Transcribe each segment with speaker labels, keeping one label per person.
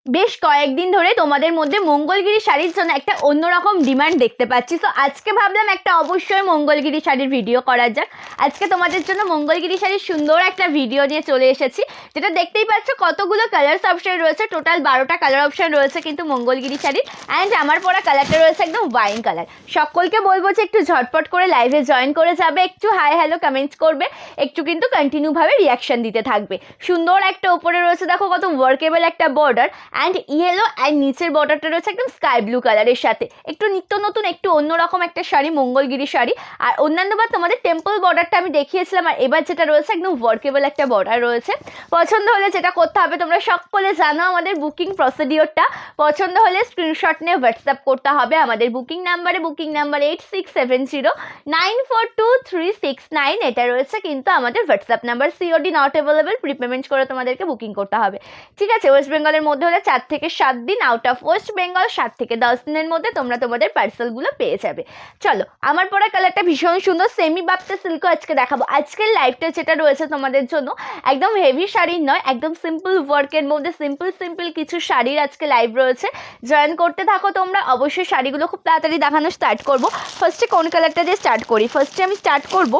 Speaker 1: বেশ কয়েকদিন ধরে তোমাদের মধ্যে মঙ্গলগিরি শাড়ির জন্য একটা অন্যরকম ডিমান্ড দেখতে পাচ্ছি। তো আজকে ভাবলাম একটা অবশ্যই মঙ্গলগিরি শাড়ির ভিডিও করা যাক। আজকে তোমাদের জন্য মঙ্গলগিরি শাড়ির সুন্দর একটা ভিডিও নিয়ে চলে এসেছি, যেটা দেখতেই পাচ্ছ কতগুলো কালার্স অপশন রয়েছে। টোটাল 12টা কালার অপশন রয়েছে কিন্তু মঙ্গলগিরি শাড়ির। অ্যান্ড আমার পরা কালারটা রয়েছে একদম ওয়াইন কালার। সকলকে বলবো যে একটু ঝটপট করে লাইভে জয়েন করে যাবে, একটু হাই হ্যালো কমেন্টস করবে, একটু কিন্তু কন্টিনিউভাবে রিয়াকশন দিতে থাকবে। সুন্দর একটা উপরে রয়েছে দেখো কত ওয়ার্কেবল একটা বর্ডার, অ্যান্ড ইয়েলো অ্যান্ড নিচের বর্ডারটা রয়েছে একদম স্কাই ব্লু কালারের সাথে। একটু নিত্য নতুন একটু অন্যরকম একটা শাড়ি মঙ্গলগিরি শাড়ি। আর অন্যান্যবার তোমাদের টেম্পল বর্ডারটা আমি দেখিয়েছিলাম, আর এবার যেটা রয়েছে একদম ওয়ার্কেবল একটা বর্ডার রয়েছে। পছন্দ হলে যেটা করতে হবে, তোমরা সকলে জানো আমাদের বুকিং প্রসিডিওরটা। পছন্দ হলে স্ক্রিনশট নিয়ে হোয়াটসঅ্যাপ করতে হবে আমাদের বুকিং নাম্বার 8670942369। এটা রয়েছে কিন্তু আমাদের WhatsApp number. COD not available, prepayment করে তোমাদেরকে বুকিং করতে হবে। ঠিক আছে, ওয়েস্ট বেঙ্গলের মধ্যে হলে 4 থেকে 7 দিন, আউট অফ ওয়েস্ট বেঙ্গল 7 থেকে 10 দিনের মধ্যে তোমরা তোমাদের পার্সেলগুলো পেয়ে যাবে। চলো, আমার পরা কালারটা ভীষণ সুন্দর সেমি বাপ্তে সিল্কও আজকে দেখাবো। আজকের লাইভটা যেটা রয়েছে তোমাদের জন্য একদম হেভি শাড়ির নয়, একদম সিম্পল ওয়ার্কের মধ্যে সিম্পল কিছু শাড়ির আজকে লাইভ রয়েছে। জয়েন করতে থাকো তোমরা। অবশ্যই শাড়িগুলো খুব তাড়াতাড়ি দেখানো স্টার্ট করবো। ফার্স্টে কোন কালারটা দিয়ে স্টার্ট করি? ফার্স্টে আমি স্টার্ট করবো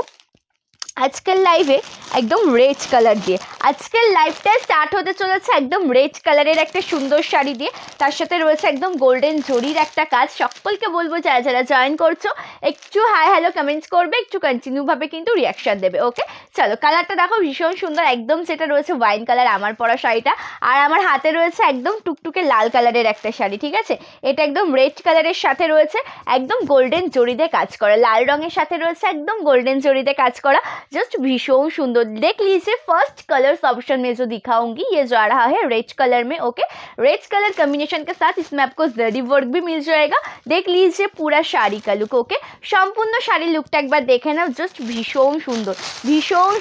Speaker 1: আজকের লাইভে একদম রেড কালার দিয়ে। আজকের লাইভটা স্টার্ট হতে চলেছে একদম রেড কালারের একটা সুন্দর শাড়ি দিয়ে, তার সাথে রয়েছে একদম গোল্ডেন জরির একটা কাজ। সকলকে বলবো যারা যারা জয়েন করছো একটু হাই হ্যালো কমেন্টস করবে, একটু কন্টিনিউভাবে কিন্তু রিয়াকশন দেবে। ওকে, চলো কালারটা দেখো ভীষণ সুন্দর, একদম যেটা রয়েছে ওয়াইন কালার আমার পরা শাড়িটা। আর আমার হাতে রয়েছে একদম টুকটুকে লাল কালারের একটা শাড়ি। ঠিক আছে, এটা একদম রেড কালারের সাথে রয়েছে একদম গোল্ডেন জরিতে কাজ করা, লাল রঙের সাথে রয়েছে একদম গোल्डन जरीते काज करा। जस्ट भीषण सुंदर। देख लीजिए फर्स्ट कलर्स ऑप्शन में जो दिखाऊंगी ये जा रहा है रेड कलर में। ओके, रेड कलर कॉम्बिनेशन के साथ इसमें आपको जरी वर्क भी मिल जाएगा। देख लीजिए पूरा शाड़ी का लुक। ओके, सम्पूर्ण शाड़ी लुकटा एक बार देखे ना, जस्ट भीषण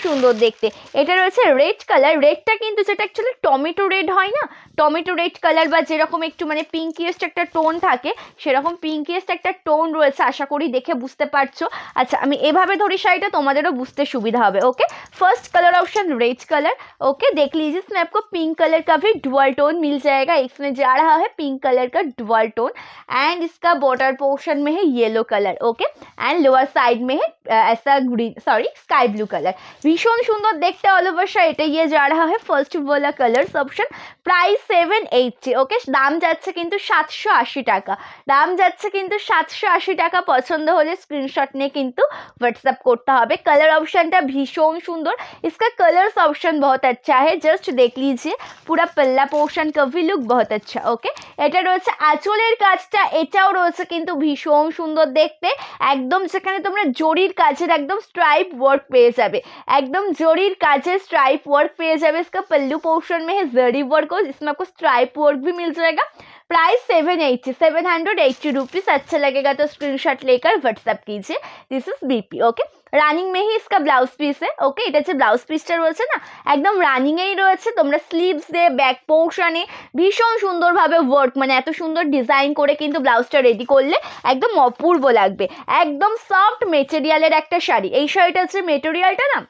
Speaker 1: सुंदर देखते। এটা রয়েছে রেড কালার। রেডটা কিন্তু যেটা অ্যাকচুয়ালি টমেটো রেড হয় না, টমেটো রেড কালার বা যেরকম একটু মানে পিঙ্কিয়েস্ট একটা টোন থাকে, সেরকম পিঙ্কিয়েস্ট একটা টোন রয়েছে। আশা করি দেখে বুঝতে পারছো। अच्छा, আমি এভাবে ধরি শাড়িটা, তোমাদেরও বুঝতে সুবিধা হবে। Okay, first colour option red colour. Okay, देख लीजिए इसमें आपको पिंक कलर का भी डुअल टोन मिल जाएगा। इसमें जा रहा है पिंक कलर का डुअल टोन, एंड इसका बॉर्डर पोर्शन में है yellow colour. Okay, and lower side में है ऐसा ग्रीन स्काई ब्लू कलर। भीषण सुंदर देखते ऑल ओवर শাড়িটা। ये जा रहा है फर्स्ट वाला कलर्स ऑप्शन। प्राइस 780। ओके, दाम যাচ্ছে কিন্তু 780 টাকা। দাম যাচ্ছে কিন্তু 780 টাকা। পছন্দ হলে স্ক্রিনশট নিয়ে কিন্তু व्हाट्सएप করতে হবে। कलर ऑप्शनটা ভীষণ সুন্দর। इसका कलर्स ऑप्शन बहुत अच्छा है। जस्ट देख लीजिए पूरा पल्ला पोर्शन का भी लुक बहुत अच्छा। ओके, এটা রয়েছে আঁচলের কাজটা, এটাও রয়েছে কিন্তু ভীষণ সুন্দর দেখতে। একদম যেখানে তোমরা জরির কাজের একদম স্ট্রাইপ ওয়ার্ক পেয়ে যাবে, একদম জরির কাজের स्ट्राइप वर्क पेज है। इसका पल्लू पोर्शन में है जरी वर्क, और इसमें आपको स्ट्राइप वर्क भी मिल जाएगा। Price 780 rupees. अच्छा लगेगा तो स्क्रीनशॉट लेकर व्हाट्सएप कीजिए। This is BP. Okay, running মেহি इसका ব্লাউজ পিস। ওকে, এটা যে ব্লাউজ পিসটা রয়েছে না, একদম রানিং এই রয়েছে। তোমরা স্লিভস দিয়ে ব্যাক পোর্শনে ভীষণ সুন্দরভাবে ওয়ার্ক, মানে এত সুন্দর ডিজাইন করে কিন্তু ব্লাউজটা রেডি করলে একদম অপূর্ব লাগবে। একদম সফট মেটেরিয়ালের একটা শাড়ি। এই শাড়িটা হচ্ছে মেটেরিয়ালটা না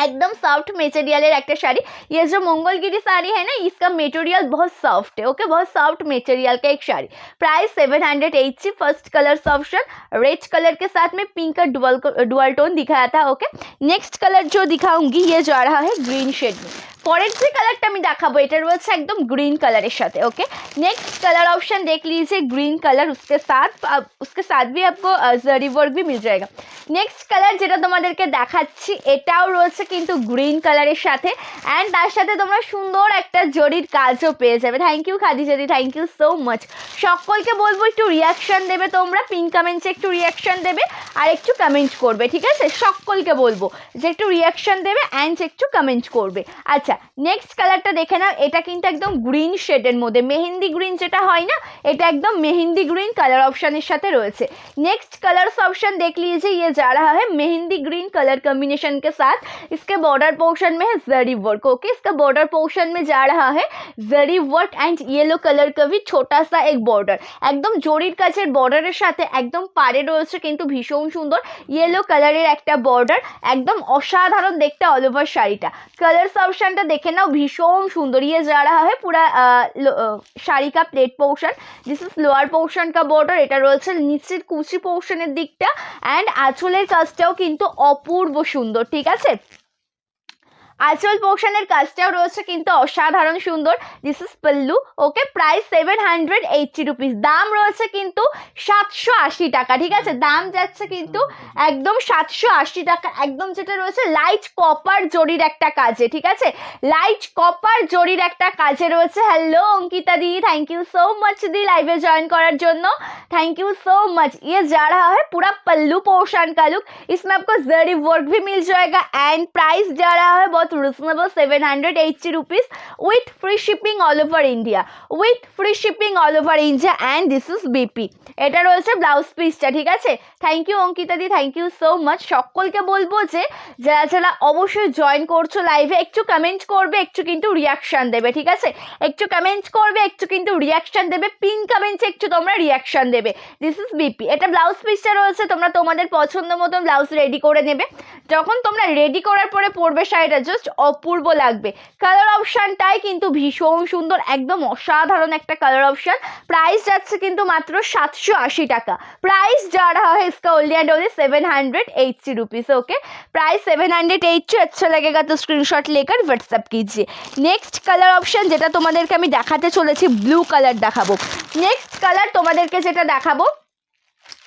Speaker 1: एकदम सॉफ्ट मटेरियल एक शाड़ी। ये जो मंगलगिरी साड़ी है ना, इसका मटेरियल बहुत सॉफ्ट है। ओके, बहुत सॉफ्ट मटेरियल का एक sari. Price 780। First colour option red colour के साथ में पिंक का डुअल टोन दिखाया था। ओके, नेक्स्ट कलर जो दिखाऊंगी ये जा रहा है ग्रीन शेड में। পরের যে কালারটা আমি দেখাবো এটা রয়েছে একদম গ্রিন কালারের সাথে। ओके, नेक्स्ट कलर ऑप्शन देख लीजिए ग्रीन कलर, उसके साथ भी आपको जरी वर्क भी मिल जाएगा। नेक्स्ट कलर যেটা তোমাদেরকে দেখাচ্ছি এটাও রয়েছে কিন্তু গ্রিন কালারের সাথে, এন্ড তার সাথে তোমরা সুন্দর একটা জরির কাজও পেয়ে যাবে। থ্যাংক ইউ খাদিজাদি, থ্যাংক ইউ সো মাচ। সকলকে বলবো একটু রিয়াকশন দেবে তোমরা, পিন কমেন্টসে একটু রিয়াকশন দেবে আর একটু কমেন্ট করবে। ঠিক আছে, সকলকে বলবো যে একটু রিয়াকশন দেবে এন্ড একটু কমেন্ট করবে। আচ্ছা, নেক্সট কালারটা দেখে নাও। এটা কিন্তু একদম গ্রিন শেডের মধ্যে, মেহেন্দি গ্রিন যেটা হয় না, এটা একদম মেহেন্দি গ্রিন কালার অপশনের সাথে রয়েছে। नेक्स्ट कलर्स ऑप्शन देख लीजिए, ये जा रहा है मेहंदी ग्रीन कलर कॉम्बिनेशन के साथ। इसके बॉर्डर पोर्शन में है जरी वर्क। ओके, इसका बॉर्डर पोर्शन में जा रहा है zari work and yellow colour का भी छोटा सा एक बॉर्डर। एकदम জরির কাছের বর্ডারের সাথে একদম পারে রয়েছে কিন্তু ভীষণ সুন্দর ইয়েলো কালারের একটা বর্ডার, একদম অসাধারণ দেখতে অল ওভার শাড়িটা। কালার্স অপশনটা पोर्शनটা দেখে নাও, ভীষণ সুন্দর। ये जा रहा है पूरा শাড়ি का plate portion, this is lower portion का बॉर्डर। এটা রয়েছে নিচের কুচি পোর্শনের দিকটা, অ্যান্ড আঁচলের কাজটাও কিন্তু অপূর্ব সুন্দর, ঠিক আছে। আঁচল পোর্শনের কাজটাও রয়েছে কিন্তু অসাধারণ সুন্দর। This is pallu, okay. Price 780 rupees, দাম রয়েছে কিন্তু 780 টাকা, ঠিক আছে। দাম যাচ্ছে কিন্তু একদম 780 টাকা, একদম যেটা রয়েছে লাইট কপার জরির একটা কাজে, ঠিক আছে। লাইট কপার জরির একটা কাজে রয়েছে। Hello Ankita the, thank you so much the live join করার জন্য, थैंक यू सो मच। ये जा रहा है पूरा पल्लू पोर्शन का लुक, इसमें आपको जरी वर्क भी मिल जाएगा, एंड प्राइस जा रहा है बहुत reasonable 780 rupees with free shipping all over India, with free shipping all over India, and this is BP। এটা রয়েছে ব্লাউজ পিসটা, ঠিক আছে। থ্যাংক ইউ অঙ্কিতা দি, থ্যাংক ইউ সো মাচ। সকলকে বলবো যে যারা যারা অবশ্যই জয়েন করছো লাইভে, একটু কমেন্ট করবে, একটু কিন্তু রিয়াকশন দেবে, ঠিক আছে। একটু কমেন্ট করবে, একটু কিন্তু রিয়াকশন দেবে, পিন কমেন্টে একটু তোমরা রিয়াকশন দেবে। This is BP. এটা ব্লাউজ পিসটা রয়েছে, তোমরা তোমাদের পছন্দ মতো ব্লাউজ রেডি করে নেবে। যখন তোমরা রেডি করার পরে পরবে শাড়িটা জাস্ট অপূর্ব লাগবে। কালার অপশনটাই কিন্তু ভীষণ সুন্দর, একদম অসাধারণ একটা কালার অপশন। প্রাইস যাচ্ছে কিন্তু মাত্র 780 টাকা। प्राइस जा रहा है इसका only and only 780 rupees, okay. Price 780। अच्छा लगेगा तो स्क्रीनशॉट लेकर व्हाट्सएप कीजिए। नेक्स्ट कलर ऑप्शन যেটা তোমাদেরকে আমি দেখাতে চলেছি, ব্লু কালার দেখাবো। নেক্সট কালার তোমাদেরকে যেটা দেখাবো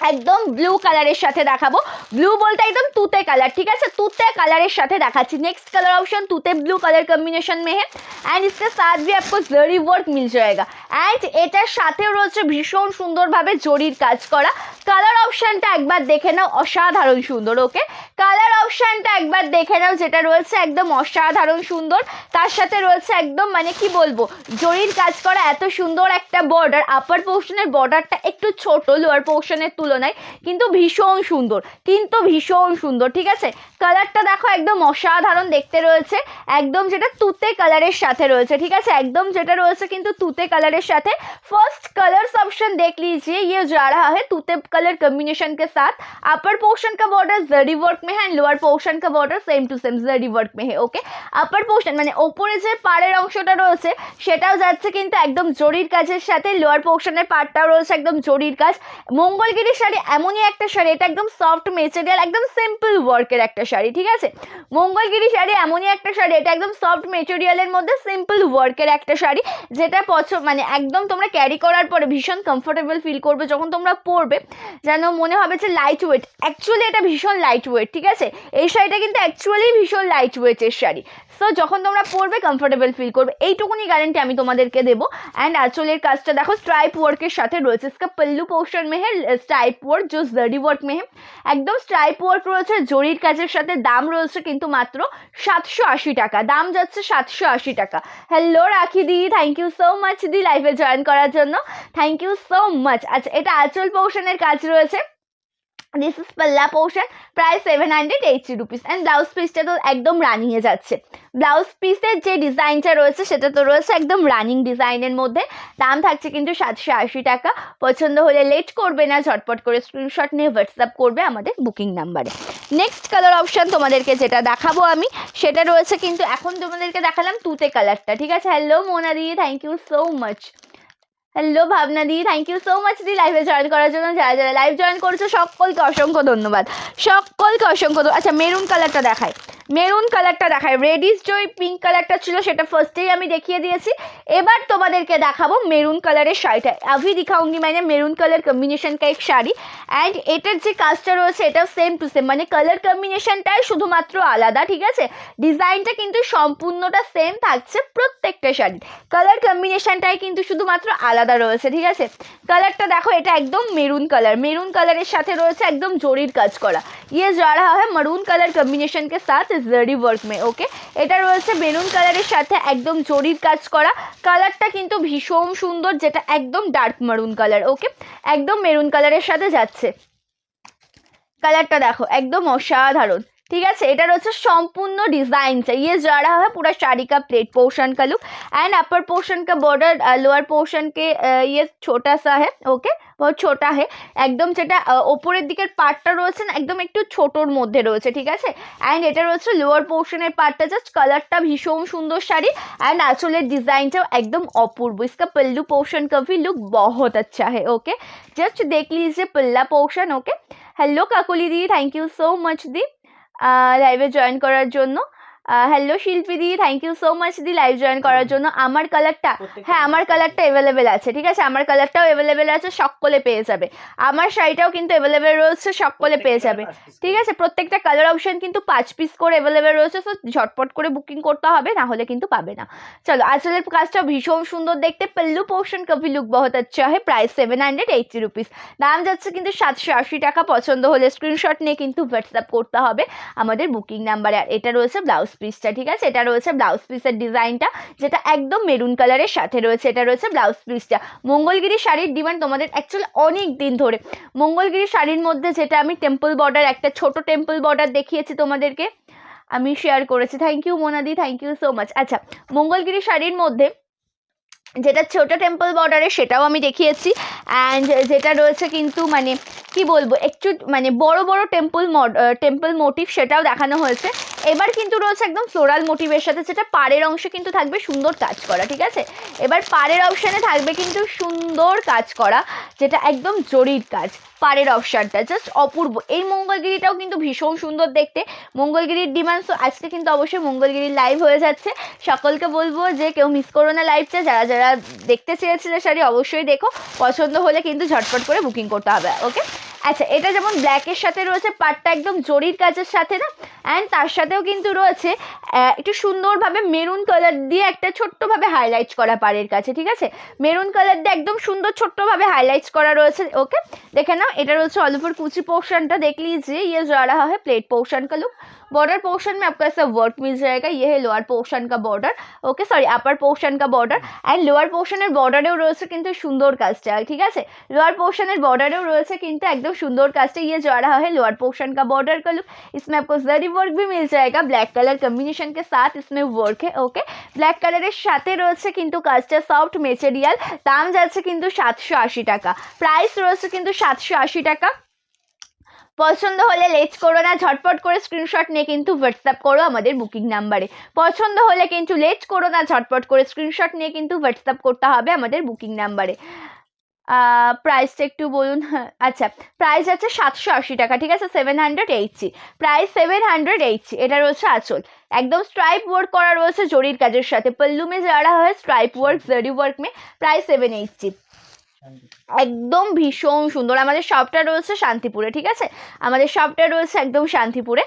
Speaker 1: একদম ব্লু কালারের সাথে দেখাবো। ব্লু বলতে একদম তুতে কালার, ঠিক আছে। তুতে কালারের সাথে দেখাচ্ছি। नेक्स्ट कलर ऑप्शन তুতে ব্লू कलर कॉम्बिनेशन में है, एंड इसके साथ भी आपको जरी वर्क मिल जाएगा, एंड এটার সাথেও রয়েছে ভীষণ সুন্দরভাবে জরির কাজ করা। কালার অপশনটা একবার দেখে নাও, অসাধারণ সুন্দর, ওকে। কালার অপশনটা একবার দেখে নাও, যেটা রয়েছে একদম অসাধারণ সুন্দর। তার সাথে রয়েছে একদম মানে কি বলবো, জরির কাজ করা এত সুন্দর একটা বর্ডার। আপার পোর্শনের বর্ডারটা একটু ছোট লোয়ার পোর্শনের তুলনায়, কিন্তু ভীষণ সুন্দর, কিন্তু ভীষণ সুন্দর, ঠিক আছে। কালারটা দেখো একদম অসাধারণ দেখতে রয়েছে, একদম যেটা তুতে কালারের সাথে রয়েছে, ঠিক আছে। একদম যেটা রয়েছে কিন্তু তুতে কালারের সাথে। फर्स्ट कलर्स ऑप्शन देख लीजिए, ये जा रहा है तूते कलर कॉम्बिनेशन के साथ। अपर पोर्शन का बॉर्डर जरी वर्क में है, लोअर पोर्शन का border same to same zari work में है, ओके। अपर पोर्शन মানে ওপরে যে পাড়ের অংশটা রয়েছে সেটাও যাচ্ছে কিন্তু একদম জরির কাজের সাথে, লোয়ার পোর্শনের পার্টটাও রয়েছে একদম জরির কাজ। মঙ্গলগিরি শাড়ি এমনই একটা শাড়ি, এটা একদম সফট মেটেরিয়াল, একদম সিম্পল ওয়ার্কের একটা শাড়ি, ঠিক আছে। মঙ্গলগিরি শাড়ি এমনই একটা শাড়ি, এটা একদম সফট মেটেরিয়ালের মধ্যে সিম্পল ওয়ার্কের একটা শাড়ি, যেটা মানে একদম তোমরা ক্যারি করার পরে ভীষণ কমফোর্টেবল ফিল করবে। যখন তোমরা পরবে যেন মনে হবে যে লাইট ওয়েট, অ্যাকচুয়ালি এটা ভীষণ লাইট ওয়েট, ঠিক আছে। এই শাড়িটা কিন্তু অ্যাকচুয়ালি ভীষণ লাইট ওয়েটের শাড়ি। সো যখন তোমরা পরবে কমফোর্টেবল ফিল করবে, এইটুকুনি গ্যারান্টি আমি তোমাদেরকে দেবো। অ্যান্ড আঁচলের কাজটা দেখো স্ট্রাইপ ওয়ার্কের সাথে রয়েছে। इसका पल्लू पोर्शन में है स्ट्राइप वर्क, जो जरी वर्क में है, একদম স্ট্রাইপ ওয়ার্ক রয়েছে জরির কাজের সাথে। দাম রয়েছে কিন্তু মাত্র 780 টাকা, দাম যাচ্ছে 780 টাকা। হ্যালো রাখি দি, থ্যাংক ইউ সো মাচ দি লাইভে জয়েন করার জন্য, থ্যাংক ইউ সো মাচ। আচ্ছা, এটা আঁচল পোর্শনের কাজ রয়েছে। দিস ইজ পাল্লা portion, price 780 rupees, and blouse পিসটা তো একদম রানিংয়ে যাচ্ছে। ব্লাউজ পিসের যে ডিজাইনটা রয়েছে সেটা তো রয়েছে একদম রানিং ডিজাইনের মধ্যে। দাম থাকছে কিন্তু 780 টাকা। পছন্দ হলে লেট করবে না, ঝটপট করে স্ক্রিনশট নিয়ে হোয়াটসঅ্যাপ করবে আমাদের বুকিং নাম্বারে। নেক্সট কালার অপশন তোমাদেরকে যেটা দেখাবো আমি, সেটা রয়েছে কিন্তু এখন তোমাদেরকে দেখালাম তুতে কালারটা, ঠিক আছে। হ্যালো মোনা দি, thank you so much. Hello Bhavna দি, থ্যাংক ইউ সো মাচ দি লাইভে জয়েন করার জন্য। যারা যারা লাইভ জয়েন করেছো সকলকে অসংখ্য ধন্যবাদ, সকলকে অসংখ্য। আচ্ছা, মেরুন কালারটা দেখায়, মেরুন কালারটা দেখায়। রেডিশ যে পিঙ্ক কালারটা ছিল সেটা ফার্স্টেই আমি দেখিয়ে দিয়েছি। এবার তোমাদেরকে দেখাবো মেরুন কালারের শাড়িটা। अभी दिखाऊंगी मैंने मेरून कलर कॉम्बिनेशन का एक শাড়ি, অ্যান্ড এটার যে কাজটা রয়েছে এটাও সেম টু সেম, মানে কালার কম্বিনেশনটাই শুধুমাত্র আলাদা, ঠিক আছে। ডিজাইনটা কিন্তু সম্পূর্ণটা সেম থাকছে প্রত্যেকটা শাড়ি, কালার কম্বিনেশনটাই কিন্তু শুধুমাত্র আলাদা রয়েছে, ঠিক আছে। কালারটা দেখো, এটা একদম মেরুন কালার, মেরুন কালারের সাথে রয়েছে একদম জরির কাজ করা। ये जा रहा है मरून कलर कॉम्बिनेशन के साथ जरी वर्क में, ओके। এটা রয়েছে মেরুন কালারের সাথে একদম জরির কাজ করা। কালারটা কিন্তু ভীষণ সুন্দর, যেটা একদম ডার্ক মেরুন কালার, ওকে। একদম মেরুন কালারের সাথে যাচ্ছে। কালারটা দেখো একদম অসাধারণ, ठीक है। এটা রয়েছে সম্পূর্ণ डिजाइन से ये जा रहा है पूरा साड़ी का प्लेट पोर्शन का लुक एंड अपर पोर्शन का बॉर्डर लोअर पोर्शन के ये छोटा सा है ओके बहुत छोटा है একদম যেটা উপরের দিকের পার্টটা রয়েছে না একদম একটু ছোটর মধ্যে রয়েছে ঠিক আছে এন্ড এটা রয়েছে লোয়ার পোর্শনের পার্টটা জাস্ট কালারটা ভীষণ সুন্দর শাড়ি एंड आंचलेर डिजाइनটাও एकदम अपूर्व इसका पल्लू पोर्शन का भी लुक बहुत अच्छा है ओके जस्ट देख लीजिए पल्ला portion okay hello Kakuli di thank you so much di লাইভে জয়েন করার জন্য hello Shilpi di thank you so much di live join করার জন্য আমার কালারটা হ্যাঁ আমার কালারটা অ্যাভেলেবেল আছে ঠিক আছে আমার কালারটাও অ্যাভেলেবেল আছে সকলে পেয়ে যাবে আমার শাড়িটাও কিন্তু অ্যাভেলেবেল রয়েছে সকলে পেয়ে যাবে ঠিক আছে প্রত্যেকটা কালার অপশন কিন্তু 5 পিস করে অ্যাভেলেবেল রয়েছে সো ঝটপট করে বুকিং করতে হবে না হলে কিন্তু পাবে না চলো আঁচলের কাজটা ভীষণ সুন্দর দেখতে পল্লু পোর্শন का भी लुक बहुत अच्छा है प्राइस 780 रुपीस দাম যাচ্ছে কিন্তু 780 টাকা পছন্দ হলে স্ক্রিনশট নিয়ে কিন্তু হোয়াটসঅ্যাপ করতে হবে আমাদের বুকিং নাম্বারে আর এটা রয়েছে ব্লাউজ পিসটা ঠিক আছে এটা রয়েছে ব্লাউজ পিসের ডিজাইনটা যেটা একদম মেরুন কালারের সাথে রয়েছে এটা রয়েছে ব্লাউজ পিসটা মঙ্গলগিরি শাড়ির ডিমান্ড তোমাদের অ্যাকচুয়ালি অনেক দিন ধরে মঙ্গলগিরি শাড়ির মধ্যে যেটা আমি টেম্পল বর্ডার একটা ছোট টেম্পল বর্ডার দেখিয়েছি তোমাদেরকে আমি শেয়ার করেছি থ্যাংক ইউ মোনাদি থ্যাংক ইউ সো মাচ আচ্ছা মঙ্গলগিরি শাড়ির মধ্যে যেটা ছোট টেম্পল বর্ডারে সেটাও আমি দেখিয়েছি অ্যান্ড যেটা রয়েছে কিন্তু মানে কি বলবো একটু মানে বড় বড় টেম্পল মোটিভ সেটাও দেখানো হয়েছে এবার কিন্তু রয়েছে একদম ফ্লোরাল মোটিভের সাথে যেটা পাড়ের অংশে কিন্তু থাকবে সুন্দর কাজ করা ঠিক আছে এবার পাড়ের অপশানে থাকবে কিন্তু সুন্দর কাজ করা যেটা একদম জরির কাজ পাড়ের অপশানটা জাস্ট অপূর্ব এই মঙ্গলগিরিটাও কিন্তু ভীষণ সুন্দর দেখতে মঙ্গলগিরির ডিমান্ড তো আজকে কিন্তু অবশ্যই মঙ্গলগিরির লাইভ হয়ে যাচ্ছে সকলকে বলবো যে কেউ মিস করো না লাইভটা যারা যারা দেখতে চেয়েছিলে শাড়ি অবশ্যই দেখো পছন্দ হলে কিন্তু ঝটপট করে বুকিং করতে হবে ওকে আচ্ছা এটা যেমন ব্ল্যাকের সাথে রয়েছে পাটটা একদম জরির কাজের সাথে না অ্যান্ড তার সাথেও কিন্তু রয়েছে একটু সুন্দরভাবে মেরুন কালার দিয়ে একটা ছোট্টভাবে হাইলাইট করা পাড়ের কাছে ঠিক আছে মেরুন কালার দিয়ে একদম সুন্দর ছোট্টভাবে হাইলাইট করা রয়েছে ओके देखे ना এটা রয়েছে ऑल ओवर कुची पोर्शन टा देख लीजिए ये जा रहा है प्लेट पोर्शन का लुक बॉर्डर पोर्शन में आपको ऐसा वर्क मिल जाएगा ये है लोअर पोर्शन का बॉर्डर ओके सॉरी अपर पोर्शन का बॉर्डर एंड लोअर पोर्शনের বর্ডারেও রয়েছে কিন্তু সুন্দর কাজটা ঠিক আছে लोअर पोर्शনের বর্ডারেও রয়েছে কিন্তু একদম সুন্দর কাজটা ये जा रहा है लोअर पोर्शन का बॉर्डर का लुक इसमें आपको जरी वर्क भी मिल जाएगा ब्लैक कलर कॉम्बिनेशन के साथ इसमें वर्क है ओके ब्लैक कलरेর সাথে রয়েছে কিন্তু কাজটা সফট মেটেরিয়াল দাম যাচ্ছে কিন্তু 780 টাকা প্রাইস রয়েছে কিন্তু 780 টাকা পছন্দ হলে লেট করো না ঝটপট করে স্ক্রিনশট নিয়ে কিন্তু হোয়াটসঅ্যাপ করো আমাদের বুকিং নাম্বারে পছন্দ হলে কিন্তু লেট করো না ঝটপট করে স্ক্রিনশট নিয়ে কিন্তু হোয়াটসঅ্যাপ করতে হবে আমাদের বুকিং নাম্বারে প্রাইসটা একটু বলুন আচ্ছা প্রাইস আছে 780 টাকা ঠিক আছে 780 প্রাইস 780 এটা রয়েছে আঁচল एकदम स्ट्राइप वर्क करा रয়েছে জরির কাজের সাথে पल्लू में जा रहा है स्ट्राइप वर्क जरी वर्क में प्राइस 780 একদম ভীষণ সুন্দর আমাদের শপটা রয়েছে শান্তিপুরে ঠিক আছে আমাদের শপটা রয়েছে একদম শান্তিপুরে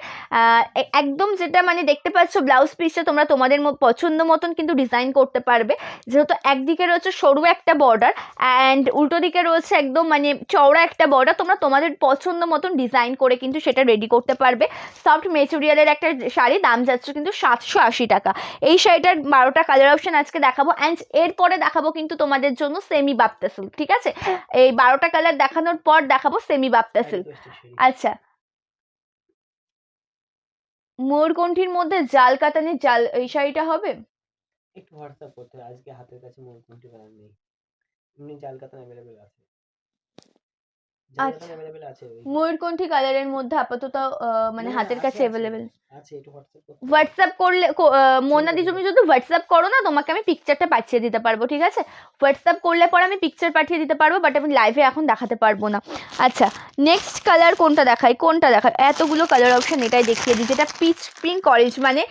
Speaker 1: একদম যেটা মানে দেখতে পাচ্ছ ব্লাউজ পিসটা তোমরা তোমাদের পছন্দ মতন কিন্তু ডিজাইন করতে পারবে যেহেতু একদিকে রয়েছে সরু একটা বর্ডার অ্যান্ড উল্টো দিকে রয়েছে একদম মানে চওড়া একটা বর্ডার তোমরা তোমাদের পছন্দ মতন ডিজাইন করে কিন্তু সেটা রেডি করতে পারবে সফট মেটেরিয়ালের একটা শাড়ি দাম যাচ্ছে কিন্তু 780 টাকা এই শাড়িটার 12টা কালার অপশন আজকে দেখাবো অ্যান্ড এরপরে দেখাবো কিন্তু তোমাদের জন্য সেমি বাপ্তা সিল্ক ঠিক আছে এই 12টা কালার দেখানোর পর দেখাবো সেমি বাপ্তা সিল্ক আচ্ছা মোরকণ্ঠির মধ্যে জাল কাতানি জাল এই শাড়িটা হবে
Speaker 2: একটু হোয়াটসঅ্যাপ করতে আজকে হাতের কাছে মোরকণ্ঠি কালার নেই এমনি জাল কাতান अवेलेबल আছে জাল কাতান अवेलेबल আছে
Speaker 1: ময়ূরকণ্ঠী কালারের মধ্যে আপাতত মানে হাতের কাছে अवेलेबल
Speaker 2: আছে একটু
Speaker 1: হোয়াটসঅ্যাপ করলে মোনাদি তুমি যদি হোয়াটসঅ্যাপ করো না তোমাকে আমি পিকচারটা পাঠিয়ে দিতে পারবো ঠিক আছে হোয়াটসঅ্যাপ করলে পরে আমি পিকচার পাঠিয়ে দিতে পারবো বাট আমি লাইভে এখন দেখাতে পারবো না আচ্ছা নেক্সট কালার কোনটা দেখাই এতগুলো কালার অপশন এটাই দেখিয়ে দিই যেটা পিচ পিঙ্ক অরেঞ্জ মানে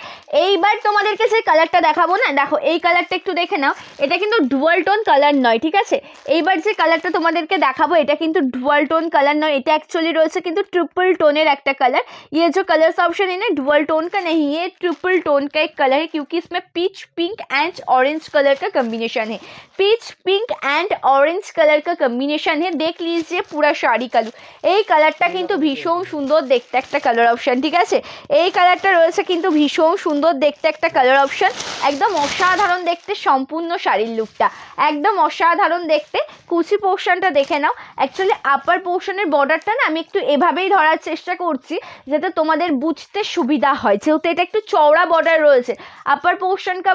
Speaker 1: এইবার তোমাদেরকে যে কালারটা দেখাবো না দেখো এই কালারটা একটু দেখে নাও এটা কিন্তু ডুয়াল টোন কালার নয় ঠিক আছে এইবার যে কালারটা তোমাদেরকে দেখাবো এটা কিন্তু ডুয়াল टोन कलर ना এটা एक्चुअली রয়েছে কিন্তু ट्रिपल टोनेर একটা कलर ये जो कलर्स ऑप्शन है ना डुअल टोन का नहीं है ट्रिपल टोन का एक कलर है क्योंकि इसमें peach pink and orange colour का कॉम्बिनेशन है peach pink and orange colour का कॉम्बिनेशन है देख लीजिए पूरा শাড়ি কালো এই কালারটা কিন্তু ভীষণ সুন্দর দেখতে একটা কালার অপশন ঠিক আছে এই কালারটা রয়েছে কিন্তু ভীষণ সুন্দর দেখতে একটা কালার অপশন একদম অসাধারণ দেখতে সম্পূর্ণ শাড়ির লুকটা একদম অসাধারণ দেখতে কুচি পোর্শনটা দেখে নাও एक्चुअली अपर লোয়ার পোর্শনের বর্ডারটা না আমি একটু এভাবেই ধরার চেষ্টা করছি যাতে তোমাদের বুঝতে সুবিধা হয়, যেহেতু এটা একটু চওড়া বর্ডার রয়েছে। আপার পোর্শন কা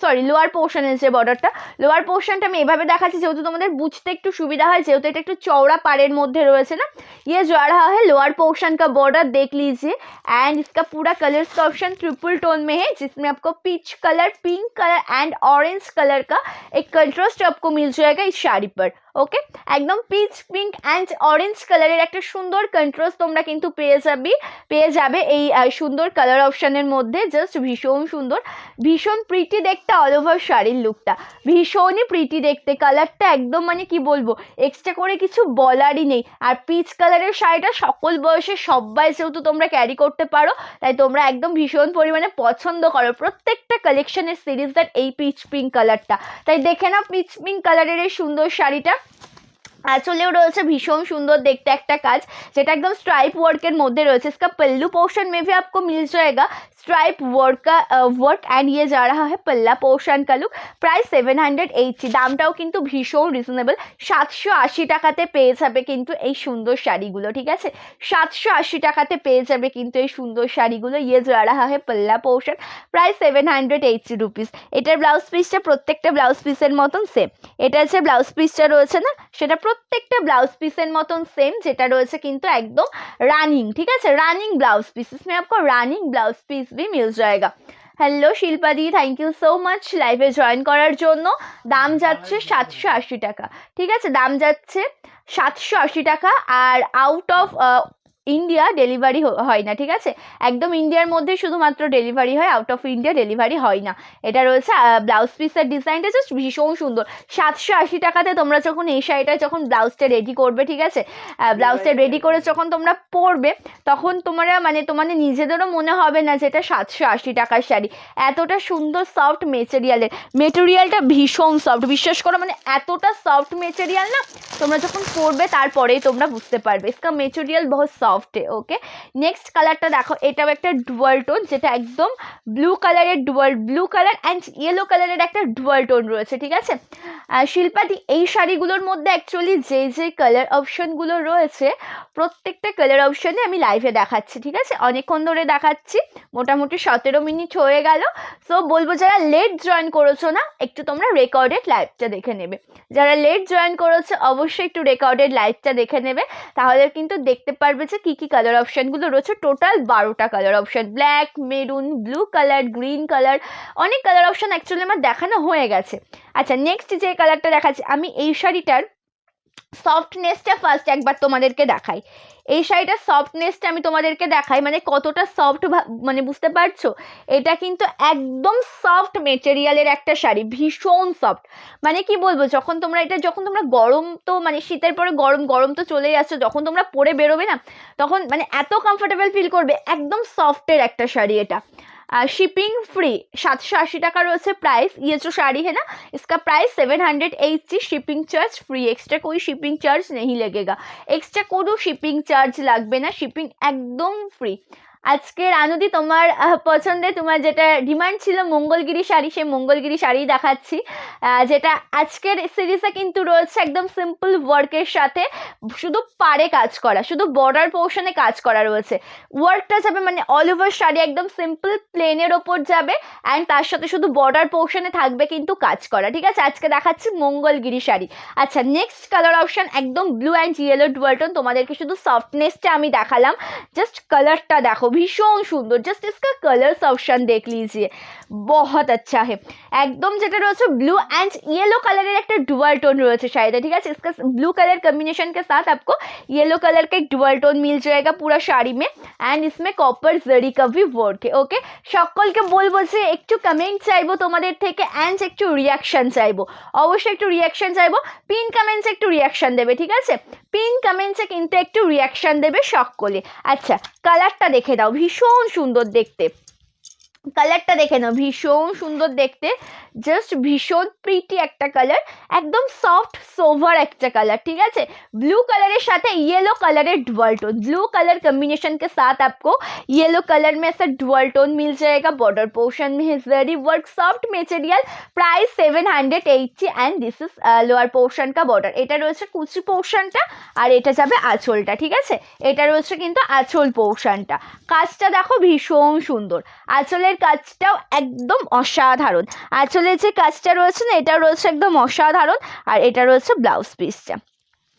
Speaker 1: সরি লোয়ার পোর্শনের যে বর্ডারটা, লোয়ার পোর্শনটা আমি এভাবে দেখাচ্ছি যেহেতু তোমাদের বুঝতে একটু সুবিধা হয়, যেহেতু এটা একটু চওড়া পাড়ের মধ্যে রয়েছে না। ये जो आ रहा है लोअर पोर्शन का बॉर्डर देख लीजिए एंड इसका पूरा कलर का ऑप्शन ट्रिपल टोन में है, जिसमें आपको peach colour, pink colour and orange colour का एक कंट्रास्ट आपको मिल जाएगा इस শাড়ি पर। ওকে, একদম পিচ পিঙ্ক অ্যান্ড অরেঞ্জ কালারের একটা সুন্দর কন্ট্রাস্ট তোমরা কিন্তু পেয়ে যাবে এই সুন্দর কালার অপশানের মধ্যে। জাস্ট ভীষণ সুন্দর, ভীষণ প্রিটি দেখতে, অল ওভার শাড়ির লুকটা ভীষণই প্রিটি দেখতে। কালারটা একদম মানে কি বলবো, এক্সট্রা করে কিছু বলারই নেই। আর পিচ কালারের শাড়িটা সকল বয়সে সবাই যেহেতু তোমরা ক্যারি করতে পারো, তাই তোমরা একদম ভীষণ পরিমাণে পছন্দ করো প্রত্যেকটা কালেকশনের সিরিজটার এই পিচ পিঙ্ক কালারটা। তাই দেখে নাও পিচ পিঙ্ক কালারের এই সুন্দর শাড়িটা। আঁচলেও রয়েছে ভীষণ সুন্দর দেখতে একটা কাজ, যেটা একদম স্ট্রাইপ ওয়ার্কের মধ্যে রয়েছে। इसका पल्लू पोर्शन में भी आपको मिल जाएगा स्ट्राइप वर्क एंड ये जा रहा है पल्ला पोर्शन का लुक। प्राइस 780, দামটাও কিন্তু ভীষণ রিজনেবল। 780 টাকাতে পেয়ে যাবে কিন্তু এই সুন্দর শাড়িগুলো, ঠিক আছে? 780 টাকাতে পেয়ে যাবে কিন্তু এই সুন্দর শাড়িগুলো। ये जा रहा है पल्ला पोर्शन, प्राइस 780 রুপিস। এটার ব্লাউজ পিসটা প্রত্যেকটা ব্লাউজ পিসের মতন সেম। এটা যে ব্লাউজ পিসটা রয়েছে না, সেটা প্রত্যেকটা ব্লাউজ পিসের মতন সেম, যেটা রয়েছে কিন্তু একদম রানিং, ঠিক আছে? রানিং ব্লাউজ পিস, इसमें आपको রানিং ব্লাউজ পিস भी मिल जाएगा। হ্যালো শিল্পা দি, থ্যাংক ইউ সো মাচ লাইভে জয়েন করার জন্য। দাম যাচ্ছে 780 টাকা, ঠিক আছে? দাম যাচ্ছে 780 টাকা। আর আউট অফ ইন্ডিয়া ডেলিভারি হয় না, ঠিক আছে? একদম ইন্ডিয়ার মধ্যে শুধুমাত্র ডেলিভারি হয়, আউট অফ ইন্ডিয়া ডেলিভারি হয় না। এটা রয়েছে ব্লাউজ পিসের ডিজাইনটা জাস্ট ভীষণ সুন্দর। 780 টাকাতে তোমরা যখন এই শাড়িটা যখন ব্লাউজটা রেডি করবে, ঠিক আছে? ব্লাউজটা রেডি করে যখন তোমরা পরবে, তখন তোমরা মানে তোমাদের নিজেদেরও মনে হবে না যে এটা 780 টাকার শাড়ি। এতটা সুন্দর সফট মেটেরিয়ালটা ভীষণ সফট, বিশ্বাস করো, মানে এতটা সফট মেটেরিয়াল না, তোমরা যখন পরবে তারপরেই তোমরা বুঝতে পারবে। इसका মেটেরিয়াল बहुत সফট है। ওকে, নেক্সট কালারটা দেখো, এটাও একটা ডুয়াল টোন, যেটা একদম ব্লু কালারের ব্লু কালার অ্যান্ড ইয়েলো কালারের একটা ডুয়াল টোন রয়েছে, ঠিক আছে? শিল্পাদি, এই শাড়িগুলোর মধ্যে অ্যাকচুয়ালি যে কালার অপশনগুলো রয়েছে, প্রত্যেকটা কালার অপশনে আমি লাইভে দেখাচ্ছি, ঠিক আছে? অনেকক্ষণ ধরে দেখাচ্ছি, মোটামুটি 17 মিনিট হয়ে গেল। সো বলবো যারা লেট জয়েন করেছো না, একটু তোমরা রেকর্ডেড লাইভটা দেখে নেবে। যারা লেট জয়েন করেছো অবশ্যই একটু রেকর্ডেড লাইভটা দেখে নেবে, তাহলে কিন্তু দেখতে পারবে যে কী কী কালার অপশানগুলো রয়েছে। টোটাল 12টা colour option, black, maroon, blue colour, green colour, অনেক কালার অপশান অ্যাকচুয়ালি আমার দেখানো হয়ে গেছে। আচ্ছা, নেক্সট যে কালারটা দেখাচ্ছি আমি, এই শাড়িটার সফটনেসটা ফার্স্ট একবার তোমাদেরকে দেখাই। এই শাড়িটার সফটনেসটা আমি তোমাদেরকে দেখাই, মানে কতটা সফট, মানে বুঝতে পারছো? এটা কিন্তু একদম সফট মেটেরিয়ালের একটা শাড়ি, ভীষণ সফট। মানে কি বলবো, যখন তোমরা গরম, তো মানে শীতের পরে গরম তো চলেই আসছে, যখন তোমরা পরে বেরোবে না, তখন মানে এত কমফোর্টেবল ফিল করবে। একদম সফটের একটা শাড়ি এটা। शिपिंग फ्री 780 টাকা রয়েছে प्राइस। ये जो साड़ी है ना, इसका price 780। Shipping charge free, extra कोई शिपिंग चार्ज नहीं लगेगा, एक्स्ट्रा কোনো শিপিং চার্জ লাগবে না, শিপিং একদম ফ্রি। আজকে রানুদি, তোমার পছন্দের, তোমার যেটা ডিমান্ড ছিল মঙ্গলগিরি শাড়ি, সেই মঙ্গলগিরি শাড়ি দেখাচ্ছি, যেটা আজকের সিরিজে কিন্তু রয়েছে একদম সিম্পল ওয়ার্কের সাথে, শুধু পাড়ে কাজ করা, শুধু বর্ডার পোর্শনে কাজ করা রয়েছে। ওয়ার্কটা যাবে মানে অল ওভার শাড়ি একদম সিম্পল প্লেনের ওপর যাবে, অ্যান্ড তার সাথে শুধু বর্ডার পোর্শনে থাকবে কিন্তু কাজ করা, ঠিক আছে? আজকে দেখাচ্ছি মঙ্গলগিরি শাড়ি। আচ্ছা, নেক্সট কালার অপশন একদম blue and yellow dual tone. তোমাদেরকে শুধু সফটনেসটা আমি দেখালাম, জাস্ট কালারটা দেখো ভীষণ সুন্দর। জাস্ট इसका कलर्स ऑप्शन देख लीजिए, बहुत अच्छा है। একদম যেটা রয়েছে ব্লू एंड येलो कलर একটা ডুয়াল টোন রয়েছে শাড়িতে, ঠিক আছে? इसका ब्लू कलर कॉम्बिनेशन के साथ आपको येलो कलर का एक डुअल टोन मिल जाएगा पूरा শাড়ি में, एंड इसमें कॉपर जरी का भी वर्क है। ओके, সকলকে বলবো যে একটু কমেন্ট চাইবো তোমাদের থেকে, এন্ড একটু রিয়াকশন চাইবো, অবশ্যই একটু রিয়াকশন চাইবো। পিন কমেন্টসে একটু রিয়াকশন দেবে, ঠিক আছে? পিন কমেন্টসে কিন্তু একটু রিয়াকশন দেবে সকলে। আচ্ছা, কালারটা দেখে দাও, ভীষণ সুন্দর দেখতে। কালারটা দেখে নাও, ভীষণ সুন্দর দেখতে, জাস্ট ভীষণ প্রিটি একটা কালার, একদম সফট সোভার একটা কালার। ठीक है, ब्लू कलर के साथ येलो कलर है dual tone, blue colour combination के साथ आपको येलो कलर में ऐसा डुअल टोन मिल जाएगा। बॉर्डर पोर्शन में है zari work, soft material, price 780 and this is lower portion का बॉर्डर। এটা রয়েছে কুচি পোর্শনটা আর এটা যাবে আঁচলটা। ঠিক আছে, এটা রয়েছে কিন্তু আঁচল পোর্শনটা। কাজটা দেখো ভীষণ সুন্দর, আঁচলের কাজটাও একদম অসাধারণ। আঁচলের যে কাজটা রয়েছে না, এটা রয়েছে একদম অসাধারণ। আর এটা রয়েছে ব্লাউজ পিসটা,